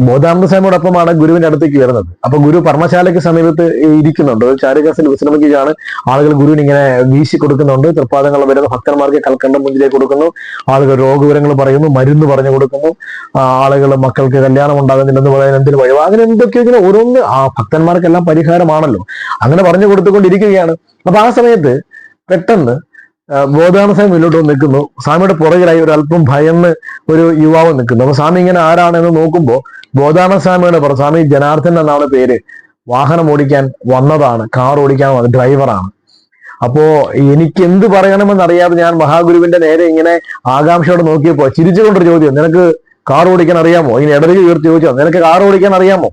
ബോധാനന്ദ സ്വാമിയോടൊപ്പമാണ് ഗുരുവിന്റെ അടുത്തേക്ക് വരുന്നത്. അപ്പൊ ഗുരു പർമ്മശാലയ്ക്ക് സമീപത്ത് ഇരിക്കുന്നുണ്ട്. ഒരു ചാരുകസിൽ വിശ്രമിക്കുകയാണ്. ആളുകൾ ഗുരുവിന് ഇങ്ങനെ വീശി കൊടുക്കുന്നുണ്ട്. തൃപ്പാദങ്ങൾ വരുന്ന ഭക്തന്മാർക്ക് കൽക്കണ്ടം മുഞ്ചിലേക്ക് കൊടുക്കുന്നു. ആളുകൾ രോഗവിവരങ്ങൾ പറയുന്നു, മരുന്ന് പറഞ്ഞു കൊടുക്കുന്നു. ആളുകൾ മക്കൾക്ക് കല്യാണം ഉണ്ടാകുന്നില്ലെന്ന് പറയാൻ എന്തിനു വഴിവോ അങ്ങനെ എന്തൊക്കെയോ ഇങ്ങനെ ഓരോന്ന് ആ ഭക്തന്മാർക്കെല്ലാം പരിഹാരമാണല്ലോ. അങ്ങനെ പറഞ്ഞു കൊടുത്തുകൊണ്ടിരിക്കുകയാണ്. അപ്പൊ ആ സമയത്ത് പെട്ടെന്ന് ബോധാനന്ദ സ്വാമി മുന്നോട്ട് നിൽക്കുന്നു. സ്വാമിയുടെ പുറകിലായി ഒരു അല്പം ഭയന്ന് ഒരു യുവാവ് നിൽക്കുന്നു. അപ്പൊ സ്വാമി ഇങ്ങനെ ആരാണെന്ന് നോക്കുമ്പോൾ ബോധാനന്ദ സ്വാമിയുടെ സ്വാമി ജനാർദ്ദൻ എന്നാണ് പേര്. വാഹനം ഓടിക്കാൻ വന്നതാണ്, കാർ ഓടിക്കാൻ വന്ന ഡ്രൈവറാണ്. അപ്പോ എനിക്ക് എന്ത് പറയണമെന്ന് അറിയാതെ ഞാൻ മഹാഗുരുവിന്റെ നേരെ ഇങ്ങനെ ആകാംക്ഷയോടെ നോക്കിയപ്പോ ചിരിച്ചുകൊണ്ടൊരു ചോദ്യം, നിനക്ക് കാർ ഓടിക്കാൻ അറിയാമോ? ഇങ്ങനെ ഇടതിൽ ഉയർത്തി ചോദിച്ചോ, നിനക്ക് കാർ ഓടിക്കാൻ അറിയാമോ?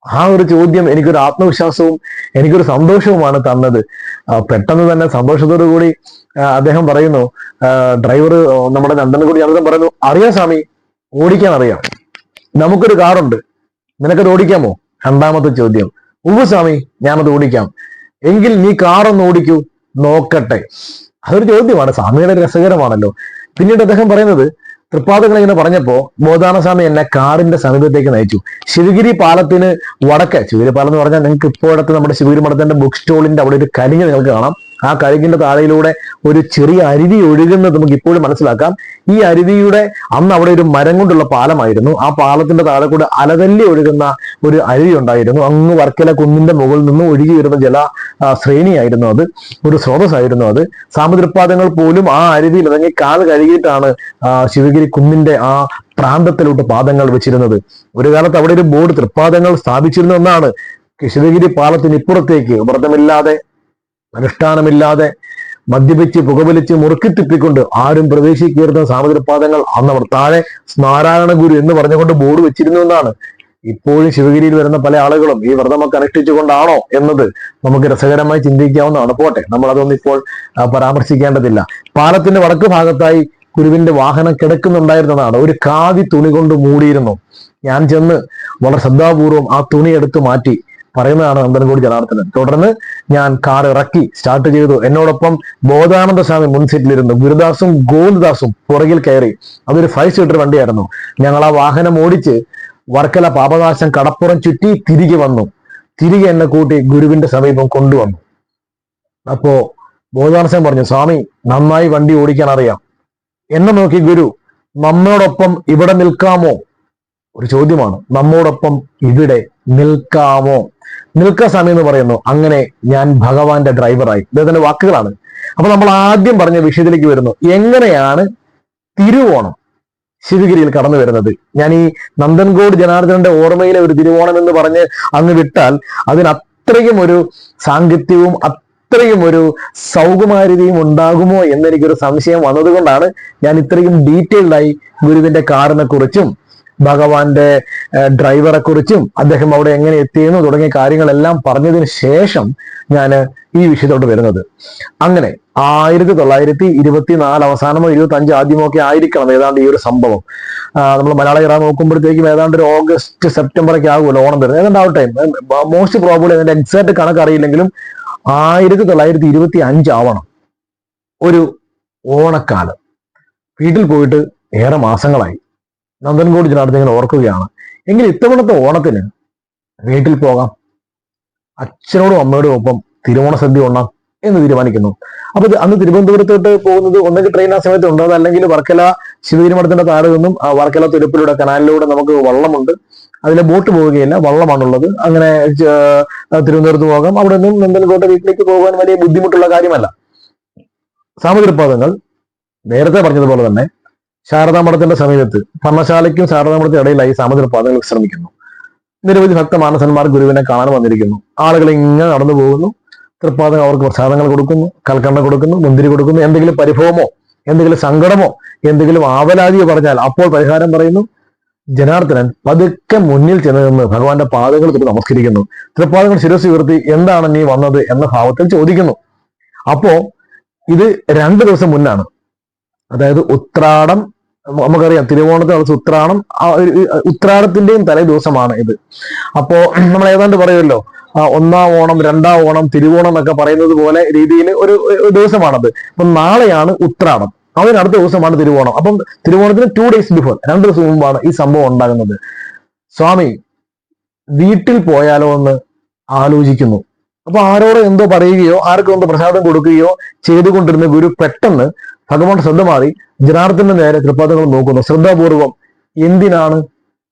ആ ഒരു ചോദ്യം എനിക്കൊരു ആത്മവിശ്വാസവും എനിക്കൊരു സന്തോഷവുമാണ് തന്നത്. പെട്ടെന്ന് തന്നെ സന്തോഷത്തോടു കൂടി അദ്ദേഹം പറയുന്നു, ഡ്രൈവർ നമ്മുടെ നന്ദനകുടി അദ്ദേഹം പറയുന്നു, അറിയാം സ്വാമി, ഓടിക്കാൻ അറിയാം, നമുക്കൊരു കാറുണ്ട്, നിനക്കത് ഓടിക്കാമോ? രണ്ടാമത്തെ ചോദ്യം, ഉവ്വ് സ്വാമി, ഞാനത് ഓടിക്കാം. എങ്കിൽ നീ കാറൊന്ന് ഓടിക്കൂ, നോക്കട്ടെ. അതൊരു ചോദ്യമാണ്, സ്വാമിയുടെ രസകരമാണല്ലോ. പിന്നീട് അദ്ദേഹം പറയുന്നത്, തൃപ്പാദങ്ങൾ ഇങ്ങനെ പറഞ്ഞപ്പോ ബോധാനന്ദ സ്വാമി എന്നെ കാറിന്റെ സമീപത്തേക്ക് നയിച്ചു. ശിവഗിരി പാലത്തിന് വടക്ക്, ശിവഗിരി പാലം എന്ന് പറഞ്ഞാൽ നിങ്ങൾക്ക് ഇപ്പോഴത്തെ നമ്മുടെ ശിവഗിരി മഠത്തിന്റെ ബുക്ക് സ്റ്റോളിന്റെ അവിടെ ഒരു കരിഞ്ഞ് നിങ്ങൾക്ക് കാണാം. ആ കരികിന്റെ താഴെയിലൂടെ ഒരു ചെറിയ അരുവി ഒഴുകുന്നത് നമുക്ക് ഇപ്പോഴും മനസ്സിലാക്കാം. ഈ അരുവിയുടെ അന്ന് അവിടെ ഒരു മരം കൊണ്ടുള്ള പാലമായിരുന്നു. ആ പാലത്തിന്റെ താഴെ കൂടെ അലതല്ലി ഒഴുകുന്ന ഒരു അരുവി ഉണ്ടായിരുന്നു. അങ്ങ് വർക്കല കുന്നിന്റെ മുകളിൽ നിന്ന് ഒഴുകി വരുന്ന ജല ശ്രേണിയായിരുന്നു അത്, ഒരു സ്രോതസ്സായിരുന്നു അത്. സാമതൃപ്പാദങ്ങൾ പോലും ആ അരുവിയിൽ ഇറങ്ങി കാല് കഴുകിയിട്ടാണ് ശിവഗിരി കുന്നിന്റെ ആ പ്രാന്തത്തിലോട്ട് പാദങ്ങൾ വെച്ചിരുന്നത്. ഒരു കാലത്ത് അവിടെ ഒരു ബോർഡ് തൃപ്പാദങ്ങൾ സ്ഥാപിച്ചിരുന്നു എന്നാണ്. ശിവഗിരി പാലത്തിന് ഇപ്പുറത്തേക്ക് വ്രതമില്ലാതെ അനുഷ്ഠാനമില്ലാതെ മദ്യപിച്ച് പുകവലിച്ച് മുറുക്കിത്തിപ്പിക്കൊണ്ട് ആരും പ്രവേശിക്കരുന്ന സാമതൃപ്പാദങ്ങൾ അന്ന് അവർ താഴെ നാരായണ ഗുരു എന്ന് പറഞ്ഞുകൊണ്ട് ബോർഡ് വെച്ചിരുന്നു എന്നാണ്. ഇപ്പോഴും ശിവഗിരിയിൽ വരുന്ന പല ആളുകളും ഈ വ്രതമൊക്കെ അനുഷ്ഠിച്ചുകൊണ്ടാണോ എന്നത് നമുക്ക് രസകരമായി ചിന്തിക്കാവുന്നതാണ്. പോട്ടെ, നമ്മൾ അതൊന്നും ഇപ്പോൾ പരാമർശിക്കേണ്ടതില്ല. പാലത്തിന്റെ വടക്ക് ഭാഗത്തായി ഗുരുവിന്റെ വാഹനം കിടക്കുന്നുണ്ടായിരുന്നതാണ്. ഒരു ഖാദി തുണി കൊണ്ട് മൂടിയിരുന്നു. ഞാൻ ചെന്ന് വളരെ ശ്രദ്ധാപൂർവം ആ തുണി എടുത്ത് മാറ്റി. പറയുന്നതാണ് നന്ദനകുടി ജനാർദ്ദനൻ. തുടർന്ന് ഞാൻ കാർ ഇറക്കി സ്റ്റാർട്ട് ചെയ്തു. എന്നോടൊപ്പം ബോധാനന്ദ സ്വാമി മുൻസീറ്റിലിരുന്നു. ഗുരുദാസും ഗോവിന്ദദാസും പുറകിൽ കയറി. അതൊരു 5 സീറ്റർ വണ്ടിയായിരുന്നു. ഞങ്ങൾ ആ വാഹനം ഓടിച്ച് വർക്കല പാപനാശം കടപ്പുറം ചുറ്റി തിരികെ വന്നു. തിരികെ എന്നെ കൂട്ടി ഗുരുവിന്റെ സമീപം കൊണ്ടുവന്നു. അപ്പോ ബോധാനന്ദ സ്വാമി പറഞ്ഞു, സ്വാമി, നന്നായി വണ്ടി ഓടിക്കാൻ അറിയാം. എന്നെ നോക്കി ഗുരു, നമ്മോടൊപ്പം ഇവിടെ നിൽക്കാമോ? ഒരു ചോദ്യമാണ്. നമ്മോടൊപ്പം ഇവിടെ നിൽക്കാമോ? നിൽക്കാൻ സ്വാമി എന്ന് പറയുന്നു. അങ്ങനെ ഞാൻ ഭഗവാന്റെ ഡ്രൈവറായി. ഇദ്ദേഹത്തിന്റെ വാക്കുകളാണ്. അപ്പൊ നമ്മൾ ആദ്യം പറഞ്ഞ വിഷയത്തിലേക്ക് വരുന്നു. എങ്ങനെയാണ് തിരുവോണം ശിവഗിരിയിൽ കടന്നു വരുന്നത്? ഞാൻ ഈ നന്ദൻകോട് ജനാർദ്ദനന്റെ ഓർമ്മയിലെ ഒരു തിരുവോണം എന്ന് പറഞ്ഞ് അങ്ങ് വിട്ടാൽ അതിന് അത്രയും ഒരു സാങ്കത്യവും അത്രയും ഒരു സൗകുമാര്യതയും ഉണ്ടാകുമോ എന്നെനിക്കൊരു സംശയം വന്നതുകൊണ്ടാണ് ഞാൻ ഇത്രയും ഡീറ്റെയിൽഡായി ഗുരുവിന്റെ കാറിനെ കുറിച്ചും ഭഗവാന്റെ ഡ്രൈവറെ കുറിച്ചും അദ്ദേഹം അവിടെ എങ്ങനെ എത്തിയെന്നു തുടങ്ങിയ കാര്യങ്ങളെല്ലാം പറഞ്ഞതിന് ശേഷം ഞാൻ ഈ വിഷയത്തോട്ട് വരുന്നത്. അങ്ങനെ 1924 അവസാനമോ 25 ആദ്യമോ ഒക്കെ ആയിരിക്കണം ഏതാണ്ട് ഈ ഒരു സംഭവം. നമ്മൾ മലയാള ഇറ നോക്കുമ്പോഴത്തേക്കും ഏതാണ്ട് ഒരു ഓഗസ്റ്റ് സെപ്റ്റംബർ ഒക്കെ ആകുമല്ലോ ഓണം വരുന്നത്. ഏതാണ്ട് ആ ടൈം, മോസ്റ്റ് പ്രോബബ്ലി അതിന്റെ എക്സാക്ട് കണക്ക് അറിയില്ലെങ്കിലും 1925 ആവണം ഒരു ഓണക്കാലം. വീട്ടിൽ പോയിട്ട് ഏറെ മാസങ്ങളായി. നന്ദൻകോട് ജനാർദ്ദനൻ ഓർക്കുകയാണ്, എങ്കിൽ ഇത്തവണത്തെ ഓണത്തിന് വീട്ടിൽ പോകാം, അച്ഛനോടും അമ്മയോടും ഒപ്പം തിരുവോണ സദ്യ ഉണ്ണാം എന്ന് തീരുമാനിക്കുന്നു. അപ്പൊ അന്ന് തിരുവനന്തപുരത്തോട്ട് പോകുന്നത് ഒന്നെങ്കിൽ ട്രെയിൻ ആ സമയത്ത് ഉണ്ട്, അതല്ലെങ്കിൽ വർക്കല ശിവഗിരി മഠത്തിന്റെ താഴെ നിന്നും വർക്കല തുരുപ്പിലൂടെ കനാലിലൂടെ നമുക്ക് വള്ളമുണ്ട്. അതിലെ ബോട്ട് പോവുകയില്ല, വള്ളമാണുള്ളത്. അങ്ങനെ തിരുവനന്തപുരത്ത് പോകാം. അവിടെ നിന്നും നന്ദൻകോട്ടെ വീട്ടിലേക്ക് പോകാൻ വലിയ ബുദ്ധിമുട്ടുള്ള കാര്യമല്ല. സാമതൃപ്പാദങ്ങൾ നേരത്തെ പറഞ്ഞതുപോലെ തന്നെ ശാരദാമഠത്തിന്റെ സമീപത്ത്, പർണശാലയ്ക്കും ശാരദാമഠത്തിനും ഇടയിലായി സാമതൃപ്പാദങ്ങൾ വിശ്രമിക്കുന്നു. നിരവധി ഭക്തമാനസന്മാർ ഗുരുവിനെ കാണാൻ വന്നിരിക്കുന്നു. ആളുകൾ ഇങ്ങനെ നടന്നു പോകുന്നു. തൃപ്പാദങ്ങൾ അവർക്ക് പ്രസാദങ്ങൾ കൊടുക്കുന്നു, കൽക്കണ്ട കൊടുക്കുന്നു, മുന്തിരി കൊടുക്കുന്നു. എന്തെങ്കിലും പരിഭവമോ എന്തെങ്കിലും സങ്കടമോ എന്തെങ്കിലും ആവലാതിയോ പറഞ്ഞാൽ അപ്പോൾ പരിഹാരം പറയുന്നു. ജനാർദ്ദനൻ പതുക്കെ മുന്നിൽ ചെന്ന് നിന്ന് ഭഗവാന്റെ പാദങ്ങൾ തൊട്ട് നമസ്കരിക്കുന്നു. തൃപ്പാദങ്ങൾ ശിരസ് ഉയർത്തി എന്താണ് നീ വന്നത് എന്ന ഭാവത്തിൽ ചോദിക്കുന്നു. അപ്പോ ഇത് 2 ദിവസം മുന്നാണ്. അതായത് ഉത്രാടം, നമുക്കറിയാം തിരുവോണത്തിന് അടുത്ത് ഉത്രാടം, ഉത്രാടത്തിന്റെയും തലേ ദിവസമാണ് ഇത്. അപ്പോ നമ്മൾ ഏതാണ്ട് പറയുമല്ലോ, 1-ാം ഓണം, 2-ാം ഓണം, തിരുവോണം എന്നൊക്കെ പറയുന്നത് പോലെ രീതിയിൽ ഒരു ദിവസമാണത്. അപ്പൊ നാളെയാണ് ഉത്രാടം, അതിനടുത്ത ദിവസമാണ് തിരുവോണം. അപ്പം തിരുവോണത്തിന് 2 days ബിഫോർ, 2 ദിവസം മുമ്പാണ് ഈ സംഭവം ഉണ്ടാകുന്നത്. സ്വാമി വീട്ടിൽ പോയാലോ എന്ന് ആലോചിക്കുന്നു. അപ്പൊ ആരോട് എന്തോ പറയുകയോ ആർക്കും എന്തോ പ്രസാദം കൊടുക്കുകയോ ചെയ്തുകൊണ്ടിരുന്ന ഗുരു പെട്ടെന്ന് ഭഗവാൻ ശ്രദ്ധ മാറി ജനാർദ്ദന്റെ നേരെ തൃപ്പാദങ്ങൾ നോക്കുന്നു. ശ്രദ്ധാപൂർവം. എന്തിനാണ്?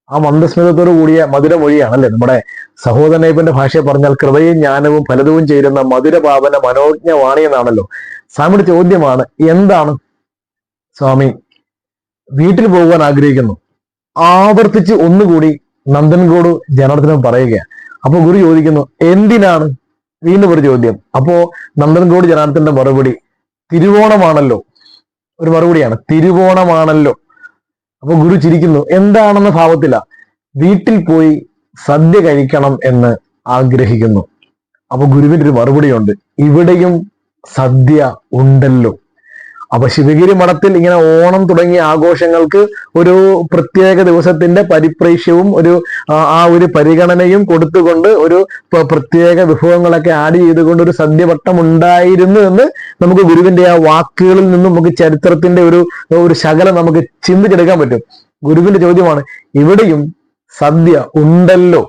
ആ മന്ദസ്മിതത്തോടു കൂടിയ മധുരമൊഴിയാണ് അല്ലെ നമ്മുടെ സഹോദരനൈപ്പന്റെ ഭാഷയെ പറഞ്ഞാൽ കൃപയും ജ്ഞാനവും ഫലതവും ചേരുന്ന മധുരപാവന മനോജ്ഞ വാണി എന്നാണല്ലോ. സ്വാമിയുടെ ചോദ്യമാണ്, എന്താണ്? സ്വാമി വീട്ടിൽ പോകാൻ ആഗ്രഹിക്കുന്നു. ആവർത്തിച്ച് ഒന്നുകൂടി നന്ദൻകോട് ജനാർദ്ദനൻ പറയുകയാണ്. അപ്പൊ ഗുരു ചോദിക്കുന്നു, എന്തിനാണ്? വീണ്ടും ഒരു ചോദ്യം. അപ്പോ നന്ദൻകോട് ജനാർദ്ദന്റെ മറുപടി, തിരുവോണമാണല്ലോ. ഒരു മറുപടിയാണ്, തിരുവോണമാണല്ലോ. അപ്പൊ ഗുരു ചിരിക്കുന്നു. എന്താണെന്ന ഭാവത്തില, വീട്ടിൽ പോയി സദ്യ കഴിക്കണം എന്ന് ആഗ്രഹിക്കുന്നു. അപ്പൊ ഗുരുവിന്റെ ഒരു മറുപടിയുണ്ട്, ഇവിടെയും സദ്യ ഉണ്ടല്ലോ. അപ്പൊ ശിവഗിരി മഠത്തിൽ ഇങ്ങനെ ഓണം തുടങ്ങിയ ആഘോഷങ്ങൾക്ക് ഒരു പ്രത്യേക ദിവസത്തിന്റെ പരിപ്രേക്ഷ്യവും ആ ഒരു പരിഗണനയും കൊടുത്തുകൊണ്ട് ഒരു പ്രത്യേക വിഭവങ്ങളൊക്കെ ആഡ് ചെയ്തുകൊണ്ട് ഒരു സദ്യവട്ടം ഉണ്ടായിരുന്നു എന്ന് നമുക്ക് ഗുരുവിന്റെ ആ വാക്കുകളിൽ നിന്നും നമുക്ക് ചരിത്രത്തിന്റെ ഒരു ശകലം നമുക്ക് ചിന്തിച്ചെടുക്കാൻ പറ്റും. ഗുരുവിന്റെ ചോദ്യമാണ്, ഇവിടെയും സദ്യ ഉണ്ടല്ലോ.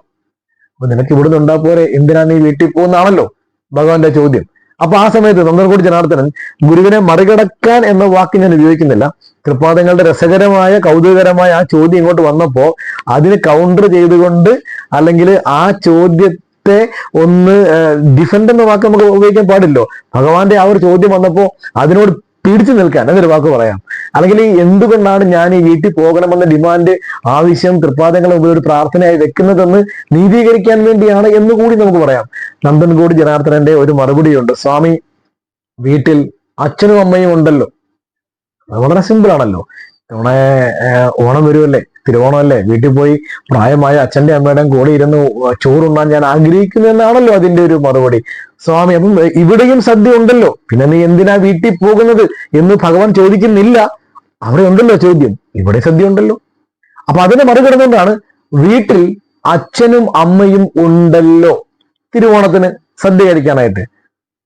അപ്പൊ നിനക്ക് ഇവിടുന്ന് ഉണ്ടാ പോരെ, എന്തിനാ നീ വീട്ടിൽ പോകുന്നതാണല്ലോ ഭഗവാന്റെ ചോദ്യം. അപ്പൊ ആ സമയത്ത് നന്ദൻകോട് ജനാർദ്ദനൻ ഗുരുവിനെ മറികടക്കാൻ എന്ന വാക്ക് ഞാൻ ഉപയോഗിക്കുന്നില്ല. തൃപ്പാദങ്ങളുടെ രസകരമായ കൗതുകകരമായ ആ ചോദ്യം ഇങ്ങോട്ട് വന്നപ്പോ അതിന് കൗണ്ടർ ചെയ്തുകൊണ്ട്, അല്ലെങ്കിൽ ആ ചോദ്യത്തെ ഒന്ന് ഡിഫെൻഡ് എന്ന വാക്ക് നമുക്ക് ഉപയോഗിക്കാൻ പാടില്ലോ. ഭഗവാന്റെ ആ ഒരു ചോദ്യം വന്നപ്പോ അതിനോട് പിടിച്ചു നിൽക്കാൻ എന്നൊരു വാക്ക് പറയാം. അല്ലെങ്കിൽ എന്തുകൊണ്ടാണ് ഞാൻ ഈ വീട്ടിൽ പോകണമെന്ന ഡിമാൻഡ്, ആവശ്യം തൃപ്പാദങ്ങളെ ഒരു പ്രാർത്ഥനയായി വെക്കുന്നതെന്ന് നീതീകരിക്കാൻ വേണ്ടിയാണ് എന്നുകൂടി നമുക്ക് പറയാം. നന്ദൻകോട് ജനാർദ്ദനന്റെ ഒരു മറുപടിയുണ്ട്, സ്വാമി വീട്ടിൽ അച്ഛനും അമ്മയും ഉണ്ടല്ലോ. അത് വളരെ സിമ്പിൾ ആണല്ലോ. നമ്മളെ ഓണം വരുമല്ലേ, തിരുവോണമല്ലേ, വീട്ടിൽ പോയി പ്രായമായ അച്ഛന്റെ അമ്മയുടെയും കൂടെ ഇരുന്ന് ചോറുണ്ണാൻ ഞാൻ ആഗ്രഹിക്കുന്നു എന്നാണല്ലോ അതിന്റെ ഒരു മറുപടി. സ്വാമി അപ്പം ഇവിടെയും സദ്യ ഉണ്ടല്ലോ, പിന്നെ നീ എന്തിനാ വീട്ടിൽ പോകുന്നത് എന്ന് ഭഗവാൻ ചോദിക്കുന്നില്ല. അവിടെ ഉണ്ടല്ലോ ചോദ്യം, ഇവിടെ സദ്യ ഉണ്ടല്ലോ. അപ്പൊ അതിനെ മറികടന്നുകൊണ്ടാണ് വീട്ടിൽ അച്ഛനും അമ്മയും ഉണ്ടല്ലോ തിരുവോണത്തിന് സദ്യ കഴിക്കാനായിട്ട്.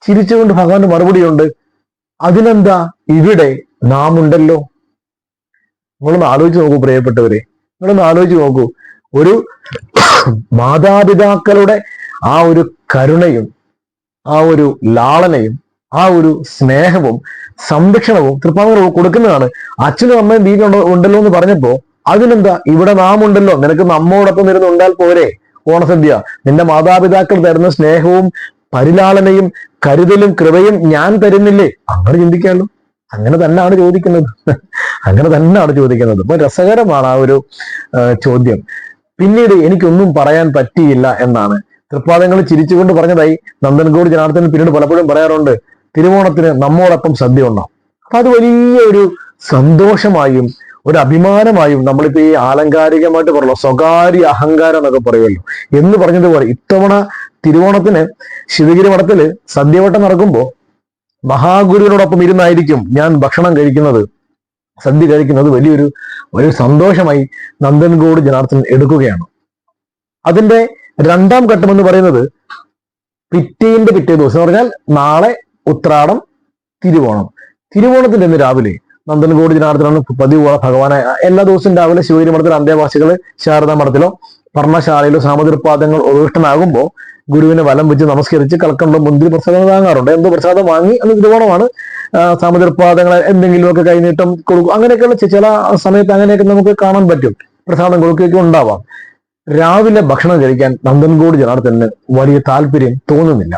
ചിരിച്ചുകൊണ്ട് ഭഗവാന്റെ മറുപടിയുണ്ട്, അതിനെന്താ, ഇവിടെ നാം ഉണ്ടല്ലോ. നിങ്ങളൊന്ന് ആലോചിച്ച് നോക്കൂ പ്രിയപ്പെട്ടവരെ, നിങ്ങളൊന്ന് ആലോചിച്ച് നോക്കൂ. ഒരു മാതാപിതാക്കളുടെ ആ ഒരു കരുണയും ആ ഒരു ലാളനയും ആ ഒരു സ്നേഹവും സംരക്ഷണവും തൃപ്പാദങ്ങൾ കൊടുക്കുന്നതാണ്. അച്ഛനും അമ്മയും വീട്ടിൽ ഉണ്ടല്ലോ എന്ന് പറഞ്ഞപ്പോ അതിനെന്താ, ഇവിടെ നാം ഉണ്ടല്ലോ, നിനക്ക് നമ്മോടൊപ്പം ഇരുന്ന് ഉണ്ടാൽ പോരെ ഓണസദ്യ. നിന്റെ മാതാപിതാക്കൾ തരുന്ന സ്നേഹവും പരിലാളനയും കരുതലും കൃപയും ഞാൻ തരുന്നില്ലേ? അങ്ങനെ ചിന്തിക്കാമല്ലോ. അങ്ങനെ തന്നെയാണ് ചോദിക്കുന്നത്, അങ്ങനെ തന്നെയാണ് ചോദിക്കുന്നത്. അപ്പൊ രസകരമാണ് ആ ഒരു ചോദ്യം. പിന്നീട് എനിക്കൊന്നും പറയാൻ പറ്റിയില്ല എന്നാണ് തൃപ്പാദങ്ങൾ ചിരിച്ചുകൊണ്ട് പറഞ്ഞതായി നന്ദൻകോട് ജനാർദ്ദനൻ പിന്നീട് പലപ്പോഴും പറയാറുണ്ട്, തിരുവോണത്തിന് നമ്മോടൊപ്പം സദ്യ ഉണ്ടാവും. അപ്പൊ അത് വലിയ ഒരു സന്തോഷമായും ഒരു അഭിമാനമായും, നമ്മളിപ്പോ ഈ ആലങ്കാരികമായിട്ട് പറയുള്ളൂ സ്വകാര്യ അഹങ്കാരം എന്നൊക്കെ പറയുമല്ലോ എന്ന് പറഞ്ഞതുപോലെ, ഇത്തവണ തിരുവോണത്തിന് ശിവഗിരി മഠത്തില് സദ്യവട്ടം നടക്കുമ്പോ മഹാഗുരുവിനോടൊപ്പം ഇരുന്നായിരിക്കും ഞാൻ ഭക്ഷണം കഴിക്കുന്നത്, സദ്യ കഴിക്കുന്നത്. വലിയൊരു സന്തോഷമായി നന്ദൻകോട് ജനാർദ്ദനൻ എടുക്കുകയാണ്. അതിന്റെ രണ്ടാം ഘട്ടം എന്ന് പറയുന്നത് പിറ്റേ ദിവസം എന്ന് പറഞ്ഞാൽ നാളെ ഉത്രാടം തിരുവോണം. തിരുവോണത്തിന്റെ ഇന്ന് രാവിലെ നന്ദൻകോട് ജനാർദ്ദനൻ പതിവ് ഭഗവാനെ എല്ലാ ദിവസവും രാവിലെ ശിവഗിരി മഠത്തിലെ അന്തേവാസികള് ശാരദാ മഠത്തിലോ പർണശാലയിലോ സാമതിർപ്പാദങ്ങൾ ഉപവിഷ്ടനാകുമ്പോൾ ഗുരുവിനെ വലം വെച്ച് നമസ്കരിച്ച് കൽക്കണ്ടോ മുന്തിരി പ്രസാദം വാങ്ങാറുണ്ട്. എന്തോ പ്രസാദം വാങ്ങി, അന്ന് തിരുവോണമാണ്, സാമതിർപ്പാദങ്ങൾ എന്തെങ്കിലുമൊക്കെ കൈനീട്ടം കൊടുക്കും. അങ്ങനെയൊക്കെയുള്ള ചില സമയത്ത് അങ്ങനെയൊക്കെ നമുക്ക് കാണാൻ പറ്റും, പ്രസാദം കൊടുക്കുകയൊക്കെ ഉണ്ടാവാം. രാവിലെ ഭക്ഷണം കഴിക്കാൻ നന്ദൻകോട് ജനാർദ്ദനന് വലിയ താല്പര്യം തോന്നുന്നില്ല.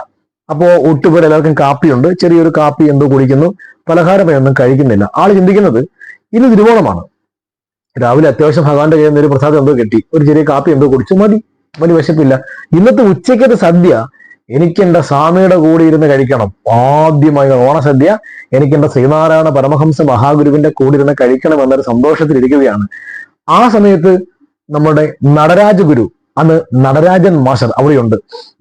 അപ്പോ ഒട്ടുപേർ എല്ലാവർക്കും കാപ്പിയുണ്ട്, ചെറിയൊരു കാപ്പി എന്തോ കുടിക്കുന്നു, പലഹാരമായി ഒന്നും കഴിക്കുന്നില്ല. ആള് ചിന്തിക്കുന്നത് ഇത് തിരുവോണമാണ്, രാവിലെ അത്യാവശ്യം ഭഗവാന്റെ കയ്യിൽ നിന്ന് ഒരു പ്രസാദം എന്തോ കിട്ടി, ഒരു ചെറിയ കാപ്പി എന്തോ കുടിച്ചു, മതി, വലിയ വിശപ്പില്ല. ഇന്നത്തെ ഉച്ചയ്ക്കത്തെ സദ്യ എനിക്ക് എന്റെ സ്വാമിയുടെ കൂടെ ഇരുന്ന് കഴിക്കണം. ആദ്യമായി ഓണസദ്യ എനിക്ക് എന്റെ ശ്രീനാരായണ പരമഹംസ മഹാഗുരുവിന്റെ കൂടെ ഇരുന്ന് കഴിക്കണം എന്നൊരു സന്തോഷത്തിലിരിക്കുകയാണ്. ആ സമയത്ത് നമ്മുടെ നടരാജ ഗുരു, അന്ന് നടരാജൻ മാസ്റ്റർ അവിടെയുണ്ട്.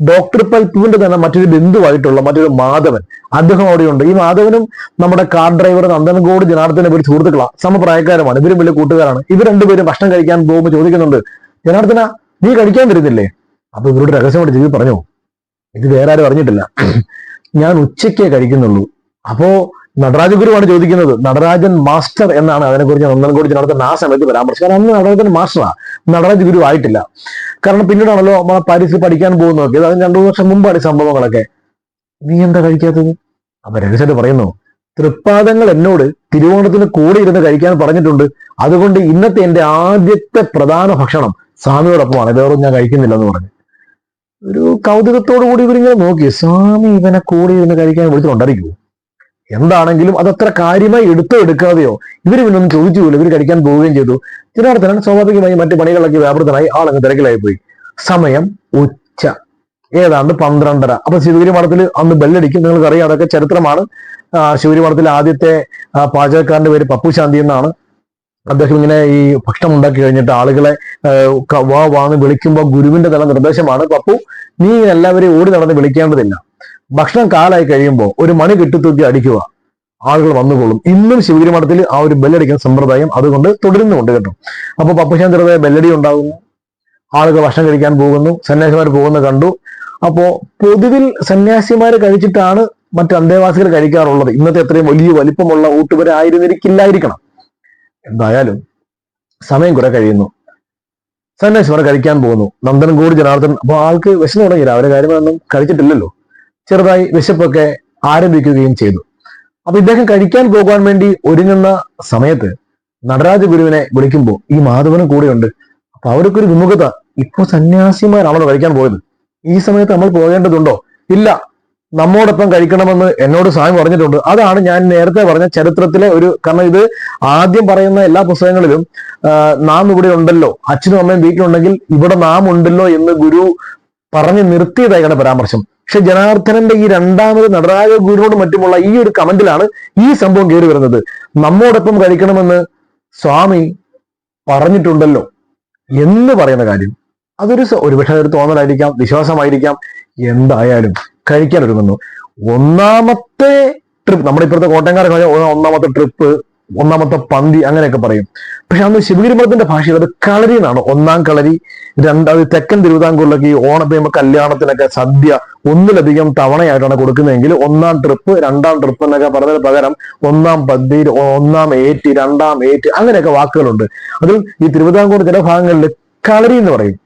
ഡോക്ടർ പൽപ്പുവിന്റെ തന്നെ മറ്റൊരു ബന്ധുവായിട്ടുള്ള മറ്റൊരു മാധവൻ, അദ്ദേഹം അവിടെയുണ്ട്. ഈ മാധവനും നമ്മുടെ കാർ ഡ്രൈവർ നന്ദൻകോട് ജനാർദ്ദനെ ഒരു സുഹൃത്തുക്കളാണ്, സമപ്രായക്കാരുമാണ്, ഇവരും വലിയ കൂട്ടുകാരാണ്. ഇവർ രണ്ടുപേരും ഭക്ഷണം കഴിക്കാൻ പോകുമ്പോൾ ചോദിക്കുന്നുണ്ട്, ജനാർദ്ദന നീ കഴിക്കാൻ വരുന്നില്ലേ? അപ്പൊ ഇവരോട് രഹസ്യമായിട്ട് ജീവി പറഞ്ഞു, ഇത് വേറെ ആരും അറിഞ്ഞിട്ടില്ല, ഞാൻ ഉച്ചയ്ക്കേ കഴിക്കുന്നുള്ളൂ. അപ്പോ നടരാജഗുരുവാണ് ചോദിക്കുന്നത്. നടരാജൻ മാസ്റ്റർ എന്നാണ് അതിനെക്കുറിച്ച് നന്ദൻകോടി ജനാർദ്ദൻ ആ സമയത്ത് പരാമർശിച്ചത്. കാരണം അന്ന് നടരാജൻ മാസ്റ്ററാണ്, നടരാജ ഗുരു ആയിട്ടില്ല. കാരണം പിന്നീടാണല്ലോ നമ്മളെ പാരീസിൽ പഠിക്കാൻ പോകുന്നതൊക്കെ. അതിന് 2 വർഷം മുമ്പാണ് ഈ സംഭവങ്ങളൊക്കെ. നീ എന്താ കഴിക്കാത്തത്? അപ്പൊ രഹസ്യമായിട്ട് പറയുന്നു, തൃപ്പാദങ്ങൾ എന്നോട് തിരുവോണത്തിന് കൂടെ ഇരുന്ന് കഴിക്കാൻ പറഞ്ഞിട്ടുണ്ട്. അതുകൊണ്ട് ഇന്നത്തെ എന്റെ ആദ്യത്തെ പ്രധാന ഭക്ഷണം സ്വാമിയോടൊപ്പമാണ്, വേറൊന്നും ഞാൻ കഴിക്കുന്നില്ല എന്ന് പറഞ്ഞു. ഒരു കൗതുകത്തോടു കൂടി ഇവരിങ്ങനെ നോക്കി, സ്വാമി ഇവനെ കൂടെ ഇരുന്ന് കഴിക്കാൻ വിളിച്ചിട്ടുണ്ടായിരിക്കുമോ? എന്താണെങ്കിലും അതത്ര കാര്യമായി എടുക്കാതെയോ ഇവർ പിന്നൊന്നും ചോദിച്ചുപോലും. ഇവർ കഴിക്കാൻ പോവുകയും ചെയ്തു. ജനാർദ്ദനൻ സ്വാഭാവികമായി മറ്റു പണികളൊക്കെ വ്യാപൃതനായി ആളങ്ങ് തിരക്കിലായി പോയി. സമയം ഉച്ച ഏതാണ്ട് 12:30. അപ്പൊ ശിവഗിരി മഠത്തിൽ അന്ന് ബെല്ലടിക്കും. നിങ്ങൾക്കറിയാം, അതൊക്കെ ചരിത്രമാണ്. ശിവഗിരി മഠത്തിലെ ആദ്യത്തെ പാചകക്കാരന്റെ പേര് പപ്പുശാന്തി എന്നാണ്. അദ്ദേഹം ഇങ്ങനെ ഈ ഭക്ഷണം ഉണ്ടാക്കി കഴിഞ്ഞിട്ട് ആളുകളെ വാന്ന് വിളിക്കുമ്പോൾ ഗുരുവിന്റെ തല നിർദ്ദേശമാണ്, പപ്പു നീ എല്ലാവരെയും ഓടി നടന്ന് വിളിക്കേണ്ടതില്ല. ഭക്ഷണം കാലായി കഴിയുമ്പോൾ ഒരു മണി കെട്ടിത്തൂക്കി അടിക്കുക, ആളുകൾ വന്നുകൊള്ളും. ഇന്നും ശിവഗിരി മഠത്തിൽ ആ ഒരു ബെല്ലടിക്കുന്ന സമ്പ്രദായം അതുകൊണ്ട് തുടരുന്നുണ്ട് കേട്ടോ. അപ്പൊ പപ്പുശാന്തിയുടെ ബെല്ലടി ഉണ്ടാകുന്നു, ആളുകൾ ഭക്ഷണം കഴിക്കാൻ പോകുന്നു, സന്യാസിമാർ പോകുന്ന കണ്ടു. അപ്പോ പൊതുവിൽ സന്യാസിമാർ കഴിച്ചിട്ടാണ് മറ്റ് അന്തേവാസികൾ കഴിക്കാറുള്ളത്. ഇന്നത്തെ അത്രയും വലിയ വലിപ്പമുള്ള ഊട്ടുപുര ആയിരുന്നിരിക്കില്ലായിരിക്കണം. എന്തായാലും സമയം കുറെ കഴിയുന്നു, സന്യാസിമാർ കഴിക്കാൻ പോകുന്നു. നന്ദൻകോടി ജനാർദ്ദൻ അപ്പൊ ആൾക്ക് വിശന്നു തുടങ്ങി. രാവിലെ കാര്യമൊന്നും കഴിച്ചിട്ടില്ലല്ലോ. ചെറുതായി വിശപ്പൊക്കെ ആരംഭിക്കുകയും ചെയ്തു. അപ്പൊ ഇദ്ദേഹം കഴിക്കാൻ പോകാൻ വേണ്ടി ഒരുങ്ങുന്ന സമയത്ത് നടരാജ ഗുരുവിനെ വിളിക്കുമ്പോൾ ഈ മാധവനും കൂടെയുണ്ട്. അപ്പൊ അവർക്കൊരു വിമുഖത, ഇപ്പൊ സന്യാസിമാരാണല്ലോ കഴിക്കാൻ പോയത്, ഈ സമയത്ത് നമ്മൾ പോകേണ്ടതുണ്ടോ? ഇല്ല, നമ്മോടൊപ്പം കഴിക്കണമെന്ന് എന്നോട് സ്വാമി പറഞ്ഞിട്ടുണ്ട്. അതാണ് ഞാൻ നേരത്തെ പറഞ്ഞ ചരിത്രത്തിലെ ഒരു, കാരണം ഇത് ആദ്യം പറയുന്ന എല്ലാ പുസ്തകങ്ങളിലും നാം ഇവിടെ ഉണ്ടല്ലോ, അച്ഛനും അമ്മയും വീട്ടിലുണ്ടെങ്കിൽ ഇവിടെ നാം ഉണ്ടല്ലോ എന്ന് ഗുരു പറഞ്ഞു നിർത്തിയതായാണ് പരാമർശം. പക്ഷെ ജനാർദ്ദനന്റെ ഈ രണ്ടാമത് നടരാജ ഗുരുവിനോട് മറ്റുമുള്ള ഈ ഒരു കമന്റിലാണ് ഈ സംഭവം കയറി വരുന്നത്. നമ്മോടൊപ്പം കഴിക്കണമെന്ന് സ്വാമി പറഞ്ഞിട്ടുണ്ടല്ലോ എന്ന് പറയുന്ന കാര്യം. ഒരുപക്ഷെ അതൊരു തോന്നലായിരിക്കാം, വിശ്വാസമായിരിക്കാം. എന്തായാലും കഴിക്കാൻ ഒരുങ്ങുന്നു. ഒന്നാമത്തെ ട്രിപ്പ്, നമ്മുടെ ഇപ്പോഴത്തെ കോട്ടയംകാരൊക്കെ ഒന്നാമത്തെ ട്രിപ്പ്, ഒന്നാമത്തെ പന്തി അങ്ങനെയൊക്കെ പറയും. പക്ഷെ അന്ന് ശിവഗിരി മഠത്തിന്റെ ഭാഷയിൽ അത് കളരി എന്നാണ്. 1-ാം കളരി, 2 തെക്കൻ തിരുവിതാംകൂറിലൊക്കെ ഈ ഓണപ്പേമ കല്യാണത്തിനൊക്കെ സദ്യ ഒന്നിലധികം തവണയായിട്ടാണ് കൊടുക്കുന്നതെങ്കിൽ 1-ാം ട്രിപ്പ് 2-ാം ട്രിപ്പ് എന്നൊക്കെ പറഞ്ഞതിന് പകരം 1-ാം പന്തി, 1-ാം ഏറ്റ്, 2-ാം ഏറ്റ് അങ്ങനെയൊക്കെ വാക്കുകളുണ്ട്. അതിൽ ഈ തിരുവിതാംകൂർ ചില ഭാഗങ്ങളിൽ കളരി എന്ന് പറയും.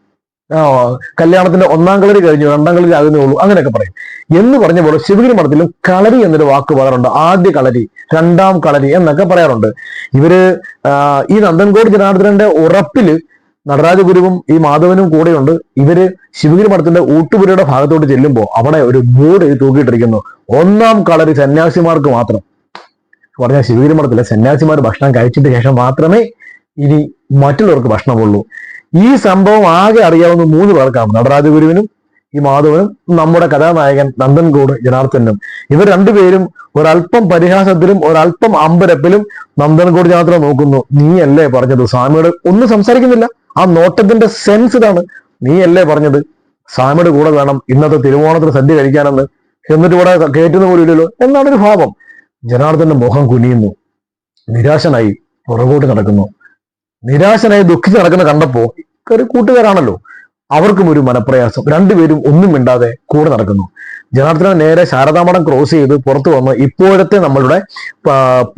കല്യാണത്തിന്റെ 1-ാം കളരി കഴിഞ്ഞു 2-ാം കളരി ആകുന്നേ ഉള്ളൂ അങ്ങനെയൊക്കെ പറയും. എന്ന് പറഞ്ഞ പോലെ ശിവഗിരി മഠത്തിലും കളരി എന്നൊരു വാക്ക് പറയാറുണ്ട്. ആദ്യ കളരി, 2-ാം കളരി എന്നൊക്കെ പറയാറുണ്ട്. ഇവര് ഈ നന്ദൻകോടി ജനാർദ്ദനന്റെ ഉറപ്പില് നടരാജ ഗുരുവും ഈ മാധവനും കൂടെയുണ്ട്. ഇവര് ശിവഗിരി മഠത്തിന്റെ ഊട്ടുപുരയുടെ ഭാഗത്തോട്ട് ചെല്ലുമ്പോൾ അവിടെ ഒരു ബോർഡ് തൂക്കിയിട്ടിരിക്കുന്നു, 1-ാം കളരി സന്യാസിമാർക്ക് മാത്രം. പറഞ്ഞാൽ ശിവഗിരി മഠത്തിലെ സന്യാസിമാർ ഭക്ഷണം കഴിച്ചിട്ട് ശേഷം മാത്രമേ ഇനി മറ്റുള്ളവർക്ക് ഭക്ഷണമുള്ളൂ. ഈ സംഭവം ആകെ അറിയാവുന്ന 3 പേർക്കാണ്, നടരാജ ഗുരുവിനും ഈ മാധവനും നമ്മുടെ കഥാനായകൻ നന്ദൻകോട് ജനാർദ്ദനും. ഇവർ രണ്ടുപേരും ഒരല്പം പരിഹാസത്തിലും ഒരല്പം അമ്പരപ്പിലും നന്ദൻകോട് ജനാർദ്ദനെ നോക്കുന്നു. നീയല്ലേ പറഞ്ഞത് സ്വാമിയോട്? ഒന്നും സംസാരിക്കുന്നില്ല. ആ നോട്ടത്തിന്റെ സെൻസ് ഇതാണ്. നീയല്ലേ പറഞ്ഞത് സ്വാമിയുടെ കൂടെ വേണം ഇന്നത്തെ തിരുവോണത്തിന് സദ്യ കഴിക്കാനെന്ന്, എന്നിട്ട് ഇവിടെ കയറ്റുന്ന പോലും ഇല്ലല്ലോ എന്നാണ് ഒരു ഭാവം. ജനാർദ്ദന്റെ മുഖം കുനിയുന്നു, നിരാശനായി പുറകോട്ട് നടക്കുന്നു. നിരാശനായി ദുഃഖിച്ച് നടക്കുന്ന കണ്ടപ്പോ ഒരു കൂട്ടുകാരാണല്ലോ, അവർക്കും ഒരു മനപ്രയാസം. രണ്ടുപേരും ഒന്നും മിണ്ടാതെ കൂടെ നടക്കുന്നു. ജനാർദ്ദനൻ നേരെ ശാരദാമഠം ക്രോസ് ചെയ്ത് പുറത്തു വന്ന് ഇപ്പോഴത്തെ നമ്മളുടെ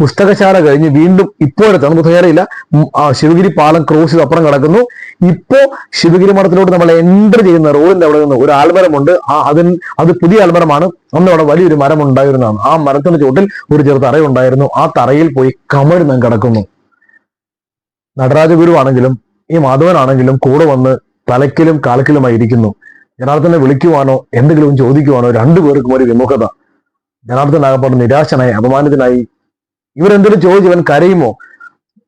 പുസ്തകശാല കഴിഞ്ഞ് വീണ്ടും ഇപ്പോഴത്തെ പുസ്തകശാലയില്ല, ശിവഗിരി പാലം ക്രോസ് ചെയ്ത് അപ്പുറം കിടക്കുന്നു. ഇപ്പോ ശിവഗിരി മഠത്തിലോട്ട് നമ്മൾ എൻ്റർ ചെയ്യുന്ന റോഡിന്റെ അവിടെ നിന്ന് ഒരു ആൽമരമുണ്ട്. അത് പുതിയ ആൽമരമാണ്. അന്ന് അവിടെ വലിയൊരു മരം ഉണ്ടായിരുന്നതാണ്. ആ മരത്തിന്റെ ചുവട്ടിൽ ഒരു ചെറു തറയുണ്ടായിരുന്നു. ആ തറയിൽ പോയി കമിഴ്ന്ന് കിടക്കുന്നു. നടരാജ ഗുരുവാണെങ്കിലും ഈ മാധവനാണെങ്കിലും കൂടെ വന്ന് തലക്കിലും കാലക്കിലുമായി ഇരിക്കുന്നു. ജനാർദ്ദനെ വിളിക്കുവാനോ എന്തെങ്കിലും ചോദിക്കുവാനോ രണ്ടുപേർക്കും ഒരു വിമുഖത. ജനാർദ്ദനാകപ്പാട് നിരാശനായി അപമാനിതനായി. ഇവരെന്തെങ്കിലും ചോദിച്ച് ഇവൻ കരയുമോ?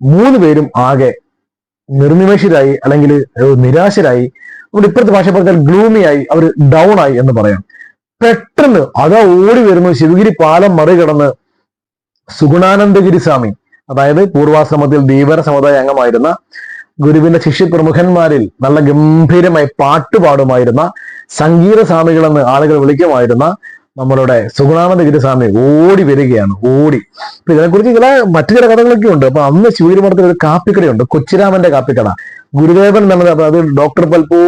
3 പേരും ആകെ നിർനിമേഷരായി, അല്ലെങ്കിൽ നിരാശരായി, നമ്മുടെ ഇപ്പോഴത്തെ ഭാഷ പറഞ്ഞാൽ ഗ്ലൂമിയായി, അവർ ഡൗൺ ആയി എന്ന് പറയാം. പെട്ടെന്ന് അതാ ഓടി വരുന്നു ശിവഗിരി പാലം മറികടന്ന് സുഗുണാനന്ദഗിരി സ്വാമി, അതായത് പൂർവാശ്രമത്തിൽ ധീവര സമുദായ അംഗമായിരുന്ന ഗുരുവിന്റെ ശിഷ്യ പ്രമുഖന്മാരിൽ നല്ല ഗംഭീരമായി പാട്ടുപാടുമായിരുന്ന സംഗീത സ്വാമികളെന്ന് ആളുകൾ വിളിക്കുമായിരുന്ന നമ്മളുടെ സുഗുണാനന്ദഗിരി സ്വാമി ഓടി വരികയാണ്. അപ്പൊ ഇതിനെക്കുറിച്ച് മറ്റു ചില കഥകളൊക്കെ ഉണ്ട്. അപ്പൊ അന്ന് ശിവഗിരി മഠത്തിൽ ഒരു കാപ്പിക്കടയുണ്ട്, കൊച്ചിരാമന്റെ കാപ്പിക്കട. ഗുരുദേവൻ എന്നുള്ളത്, അത് ഡോക്ടർ പൽപ്പു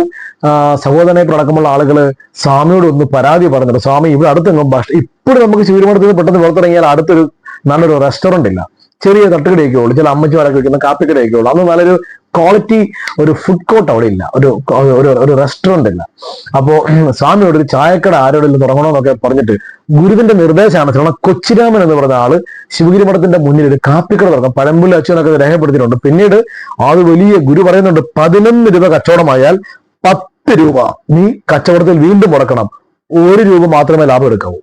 സഹോദരനെ അടക്കമുള്ള ആളുകള് സ്വാമിയോട് ഒന്ന് പരാതി പറഞ്ഞിട്ട്, സ്വാമി ഇവിടെ അടുത്തെങ്ങും ഇപ്പോഴും നമുക്ക് ശിവഗിരി മഠത്തിൽ പെട്ടെന്ന് പുറത്തിറങ്ങിയാൽ അടുത്തൊരു നല്ലൊരു റെസ്റ്റോറന്റ് ഇല്ല, ചെറിയ തട്ടുകടയൊക്കെ ഉള്ളൂ, ചില അമ്മച്ചിമാരൊക്കെ വെക്കുന്ന കാപ്പിക്കടയൊക്കെ ഉള്ളൂ. അന്ന് നല്ലൊരു ക്വാളിറ്റി ഒരു ഫുഡ് കോർട്ട് അവിടെ ഇല്ല, ഒരു റെസ്റ്റോറന്റ് ഇല്ല. അപ്പോ സ്വാമിയോട് ഒരു ചായക്കട ആരോടെങ്കിലും തുടങ്ങണമെന്നൊക്കെ പറഞ്ഞിട്ട് ഗുരുവിന്റെ നിർദ്ദേശമാണ് കാരണം കൊച്ചിരാമൻ എന്ന് പറഞ്ഞ ആള് ശിവഗിരി മഠത്തിന്റെ മുന്നിൽ ഒരു കാപ്പിക്കട തുടങ്ങും. പഴമ്പുള്ളി അച്ഛനൊക്കെ രേഖപ്പെടുത്തിയിട്ടുണ്ട്. പിന്നീട് അത് വലിയ ഗുരു പറയുന്നുണ്ട്, 11 രൂപ കച്ചവടമായാൽ 10 രൂപ നീ കച്ചവടത്തിൽ വീണ്ടും മുടക്കണം, 1 രൂപ മാത്രമേ ലാഭം എടുക്കാവൂ,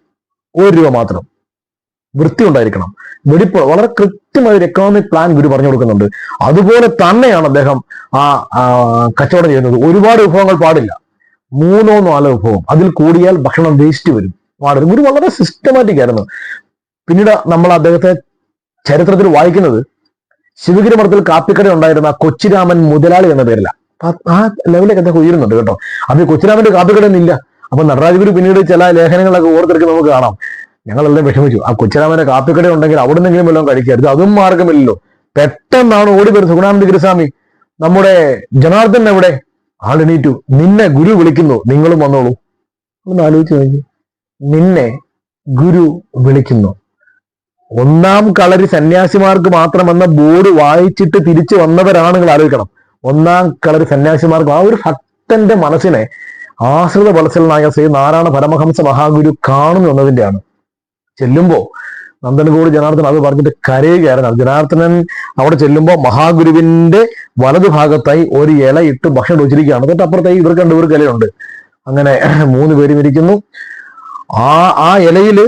1 രൂപ മാത്രം. വൃത്തി ഉണ്ടായിരിക്കണം, വെടിപ്പ്, വളരെ കൃത്യമായ ഒരു എക്കണോമിക് പ്ലാൻ ഗുരു പറഞ്ഞു കൊടുക്കുന്നുണ്ട്. അതുപോലെ തന്നെയാണ് അദ്ദേഹം ആ കച്ചവടം ചെയ്യുന്നത്. ഒരുപാട് വിഭവങ്ങൾ പാടില്ല, 3 or 4 വിഭവം, അതിൽ കൂടിയാൽ ഭക്ഷണം വേസ്റ്റ് വരും, പാടില്ല. ഗുരു വളരെ സിസ്റ്റമാറ്റിക് ആയിരുന്നു. പിന്നീട് നമ്മൾ അദ്ദേഹത്തെ ചരിത്രത്തിൽ വായിക്കുന്നത് ശിവഗിരി മഠത്തിൽ കാപ്പിക്കട ഉണ്ടായിരുന്ന കൊച്ചിരാമൻ മുതലാളി എന്ന പേരില്ല. ആ ലെവലിലേക്ക് അദ്ദേഹം ഉയരുന്നുണ്ട് കേട്ടോ. അത് കൊച്ചിരാമന്റെ കാപ്പിക്കട ഒന്നുമില്ല. അപ്പൊ നടരാജ് ഗുരു പിന്നീട് ചില ലേഖനങ്ങളൊക്കെ ഓർത്തെടുക്കുന്ന നമുക്ക് കാണാം. ഞങ്ങളെല്ലാം വിഷമിച്ചു, ആ കൊച്ചിരാമന്റെ കാപ്പിക്കട ഉണ്ടെങ്കിൽ അവിടെ നിന്നെങ്കിലും വല്ലതും കഴിക്കരുത്, അതും മാർഗമില്ലല്ലോ. പെട്ടെന്നാണ് ഓടി വരുന്നത് സുഗുണാനന്ദ ഗിരിസ്വാമി, നമ്മുടെ ജനാർദ്ദൻ എവിടെ? ആളെണീറ്റു, നിന്നെ ഗുരു വിളിക്കുന്നു, നിങ്ങളും വന്നോളൂ. ഒന്ന് ആലോചിച്ച് നോക്കി, നിന്നെ ഗുരു വിളിക്കുന്നു. 1ാം കളരി സന്യാസിമാർക്ക് മാത്രമെന്ന ബോർഡ് വായിച്ചിട്ട് തിരിച്ചു വന്നവരാണ്, നിങ്ങൾ ആലോചിക്കണം. 1ാം കളരി സന്യാസിമാർക്ക് ആ ഒരു ഭക്തന്റെ മനസ്സിനെ ആശ്രിത വത്സലനായ ശ്രീ നാരായണ പരമഹംസ മഹാഗുരു കാണുന്നു എന്നതിന്റെയാണ്. ചെല്ലുമ്പോ നന്ദൻകോട് ജനാർദ്ദൻ അത് പറഞ്ഞിട്ട് കരയുകയായിരുന്നു. ജനാർദ്ദനൻ അവിടെ ചെല്ലുമ്പോൾ മഹാഗുരുവിന്റെ വലതുഭാഗത്തായി ഒരു ഇല ഇട്ട് ഭക്ഷണം വെച്ചിരിക്കുകയാണ്. തൊട്ടപ്പുറത്തായി ഇവർക്ക് 2 പേർക്ക് ഇലയുണ്ട്. അങ്ങനെ 3 പേരും ഇരിക്കുന്നു. ആ ഇലയില്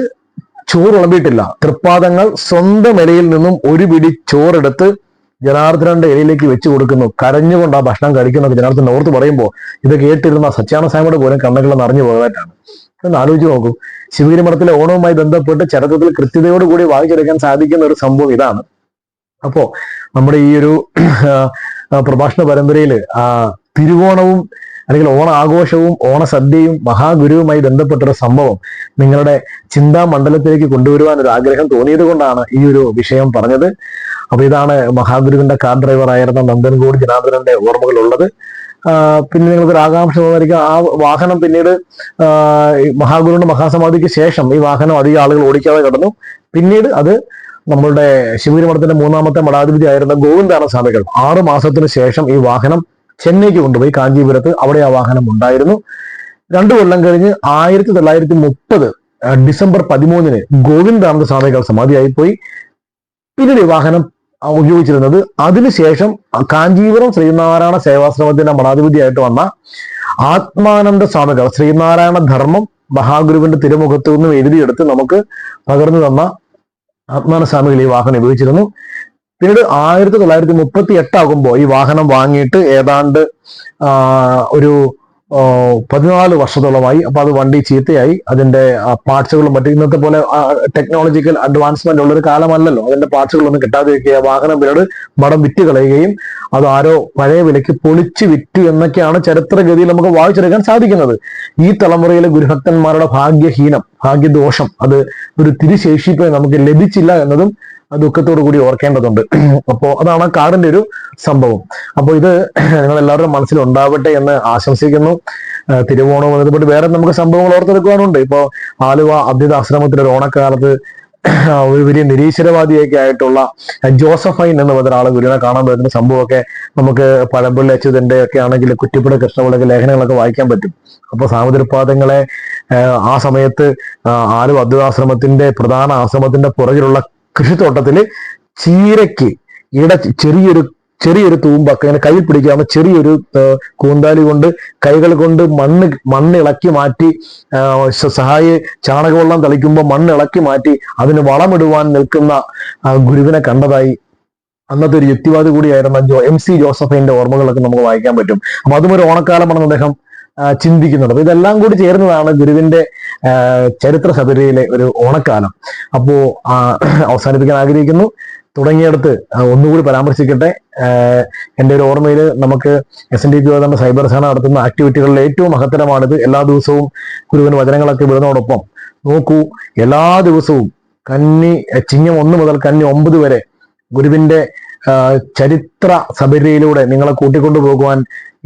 ചോറ് വിളമ്പിയിട്ടില്ല. തൃപ്പാദങ്ങൾ സ്വന്തം ഇലയിൽ നിന്നും ഒരു പിടി ചോറെടുത്ത് ജനാർദ്ദനന്റെ ഇലയിലേക്ക് വെച്ച് കൊടുക്കുന്നു. കരഞ്ഞുകൊണ്ട് ആ ഭക്ഷണം കഴിക്കുന്നൊക്കെ ജനാർദ്ദൻ ഓർത്ത് പറയുമ്പോൾ ഇത് കേട്ടിരുന്ന സത്യാനന്ദ സ്വാമിയുടെ പോലും കണ്ണുകൾ നിറഞ്ഞു പോയതായിട്ടാണ്. എന്ന് ആലോചിച്ച് നോക്കൂ. ശിവഗിരി മഠത്തിലെ ഓണവുമായി ബന്ധപ്പെട്ട് ചരിത്രത്തിൽ കൃത്യതയോടുകൂടി വായിച്ചെടുക്കാൻ സാധിക്കുന്ന ഒരു സംഭവം ഇതാണ്. അപ്പോ നമ്മുടെ ഈ ഒരു പ്രഭാഷണ പരമ്പരയിൽ തിരുവോണവും അല്ലെങ്കിൽ ഓണ ആഘോഷവും ഓണസദ്യയും മഹാഗുരുവുമായി ബന്ധപ്പെട്ടൊരു സംഭവം നിങ്ങളുടെ ചിന്താമണ്ഡലത്തിലേക്ക് കൊണ്ടുവരുവാൻ ഒരു ആഗ്രഹം തോന്നിയത് കൊണ്ടാണ് ഈ ഒരു വിഷയം പറഞ്ഞത്. അപ്പൊ ഇതാണ് മഹാഗുരുവിന്റെ കാർ ഡ്രൈവർ ആയിരുന്ന നന്ദൻകോട് ജനാർദ്ദനന്റെ ഓർമ്മകളുള്ളത്. പിന്നെ നിങ്ങൾക്കൊരു ആകാംക്ഷ തോന്നിയിരിക്കും, ആ വാഹനം പിന്നീട് മഹാഗുരുവിന്റെ മഹാസമാധിക്ക് ശേഷം ഈ വാഹനം അധികം ആളുകൾ ഓടിക്കാതെ കിടന്നു. പിന്നീട് അത് നമ്മളുടെ ശിവഗിരി മഠത്തിന്റെ 3ാമത്തെ മഠാധിപതി ആയിരുന്ന ഗോവിന്ദാന സ്വാമികൾ 6 മാസത്തിന് ശേഷം ഈ വാഹനം ചെന്നൈക്ക് കൊണ്ടുപോയി. കാഞ്ചീപുരത്ത് അവിടെ ആ വാഹനം ഉണ്ടായിരുന്നു. 2 കൊല്ലം കഴിഞ്ഞ് 1930 ഡിസംബർ 13 ഗോവിന്ദാനന്ദ സ്വാമികൾ സമാധിയായിപ്പോയി. പിന്നീട് ഈ വാഹനം ഉപയോഗിച്ചിരുന്നത് അതിനുശേഷം കാഞ്ചീപുരം ശ്രീനാരായണ സേവാശ്രമത്തിന്റെ മഠാധിപതിയായിട്ട് വന്ന ആത്മാനന്ദ സ്വാമികൾ ശ്രീനാരായണ ധർമ്മം മഹാഗുരുവിന്റെ തിരുമുഖത്തു നിന്നും എഴുതിയെടുത്ത് നമുക്ക് പകർന്നു തന്ന ആത്മാനന്ദ സ്വാമികൾ ഈ വാഹനം ഉപയോഗിച്ചിരുന്നു. പിന്നീട് 1938 ആകുമ്പോൾ ഈ വാഹനം വാങ്ങിയിട്ട് ഏതാണ്ട് ഒരു 14 വർഷത്തോളമായി. അപ്പൊ അത് വണ്ടി ചീത്തയായി, അതിന്റെ പാർട്സുകളും മറ്റും ഇന്നത്തെ പോലെ ടെക്നോളജിക്കൽ അഡ്വാൻസ്മെന്റ് ഉള്ളൊരു കാലമല്ലല്ലോ. അതിന്റെ പാർട്സുകളൊന്നും കിട്ടാതിരിക്കുക, വാഹനം പിന്നീട് മഠം വിറ്റ് കളയുകയും അത് ആരോ പഴയ വിലയ്ക്ക് പൊളിച്ച് വിറ്റു എന്നൊക്കെയാണ് ചരിത്രഗതിയിൽ നമുക്ക് വായിച്ചെടുക്കാൻ സാധിക്കുന്നത്. ഈ തലമുറയിലെ ഗുരുഭക്തന്മാരുടെ ഭാഗ്യദോഷം, അത് ഒരു തിരുശേഷിപ്പ് നമുക്ക് ലഭിച്ചില്ല എന്നതും ദുഃഖത്തോടു കൂടി ഓർക്കേണ്ടതുണ്ട്. അപ്പോ അതാണ് കാടിന്റെ ഒരു സംഭവം. അപ്പോൾ ഇത് നിങ്ങൾ എല്ലാവരുടെയും മനസ്സിൽ ഉണ്ടാവട്ടെ എന്ന് ആശംസിക്കുന്നു. തിരുവോണവും ബന്ധപ്പെട്ട് വേറെ നമുക്ക് സംഭവങ്ങൾ ഓർത്തെടുക്കുവാനുണ്ട്. ഇപ്പോ ആലുവ അദ്വൈത ആശ്രമത്തിലെ ഒരു ഓണക്കാലത്ത് ഒരു വലിയ നിരീശ്വരവാദിയൊക്കെ ആയിട്ടുള്ള ജോസഫൈൻ എന്ന് പറഞ്ഞ ഒരാള് ഗുരുവിനെ കാണാൻ പറ്റുന്ന സംഭവമൊക്കെ നമുക്ക് പഴമ്പള്ളി അച്യുതന്റെ ഒക്കെ ആണെങ്കിൽ കുറ്റിപ്പുഴ കൃഷ്ണപിള്ളയൊക്കെ ലേഖനങ്ങളൊക്കെ വായിക്കാൻ പറ്റും. അപ്പൊ സാമുദ്രപാദങ്ങളെ ആ സമയത്ത് ആലുവ അദ്വൈതാശ്രമത്തിന്റെ പ്രധാന ആശ്രമത്തിന്റെ പുറകിലുള്ള കൃഷിത്തോട്ടത്തില് ചീരയ്ക്ക് ചെറിയൊരു തൂമ്പൊക്കെ ഇങ്ങനെ കയ്യിൽ പിടിക്കാവുന്ന ചെറിയൊരു കൂന്താലി കൊണ്ട് കൈകൾ കൊണ്ട് മണ്ണിളക്കി മാറ്റി, സഹായി ചാണകവെള്ളം തളിക്കുമ്പോൾ മണ്ണിളക്കി മാറ്റി അതിന് വളമിടുവാൻ നിൽക്കുന്ന ഗുരുവിനെ കണ്ടതായി അന്നത്തെ ഒരു യുക്തിവാദി കൂടിയായിരുന്ന MC ജോസഫൈന്റെ ഓർമ്മകളൊക്കെ നമുക്ക് വായിക്കാൻ പറ്റും. അപ്പൊ അതും ഒരു ഓണക്കാലമാണെന്ന് അദ്ദേഹം ചിന്തിക്കുന്നുണ്ട്. അപ്പൊ ഇതെല്ലാം കൂടി ചേർന്നതാണ് ഗുരുവിന്റെ ചരിത്ര സബരിയിലെ ഒരു ഓണക്കാലം. അപ്പോ അവസാനിപ്പിക്കാൻ ആഗ്രഹിക്കുന്നു. തുടങ്ങിയെടുത്ത് ഒന്നുകൂടി പരാമർശിക്കട്ടെ. എൻ്റെ ഒരു ഓർമ്മയിൽ നമുക്ക് SNDP സൈബർ സേന നടത്തുന്ന ആക്ടിവിറ്റികളിൽ ഏറ്റവും മഹത്തരമാണിത്. എല്ലാ ദിവസവും ഗുരുവിന് വചനങ്ങളൊക്കെ വിടുന്നതോടൊപ്പം നോക്കൂ, എല്ലാ ദിവസവും ചിങ്ങം 1 മുതൽ കന്നി 9 വരെ ഗുരുവിന്റെ ചരിത്ര സബരിയിലൂടെ നിങ്ങളെ കൂട്ടിക്കൊണ്ടു പോകുവാൻ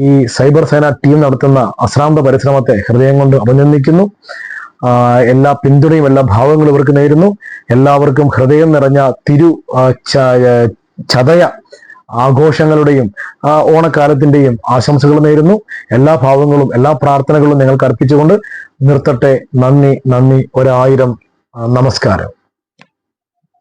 ഈ സൈബർ സേന ടീം നടത്തുന്ന അശ്രാന്ത പരിശ്രമത്തെ ഹൃദയം കൊണ്ട് അഭിനന്ദിക്കുന്നു. എല്ലാ പിന്തുണയും എല്ലാ ഭാവങ്ങളും ഇവർക്ക് നേരുന്നു. എല്ലാവർക്കും ഹൃദയം നിറഞ്ഞ ചതയ ആഘോഷങ്ങളുടെയും ഓണക്കാലത്തിന്റെയും ആശംസകൾ നേരുന്നു. എല്ലാ ഭാവങ്ങളും എല്ലാ പ്രാർത്ഥനകളും നിങ്ങൾക്ക് അർപ്പിച്ചുകൊണ്ട് നിർത്തട്ടെ. നന്ദി. 1000 നമസ്കാരം.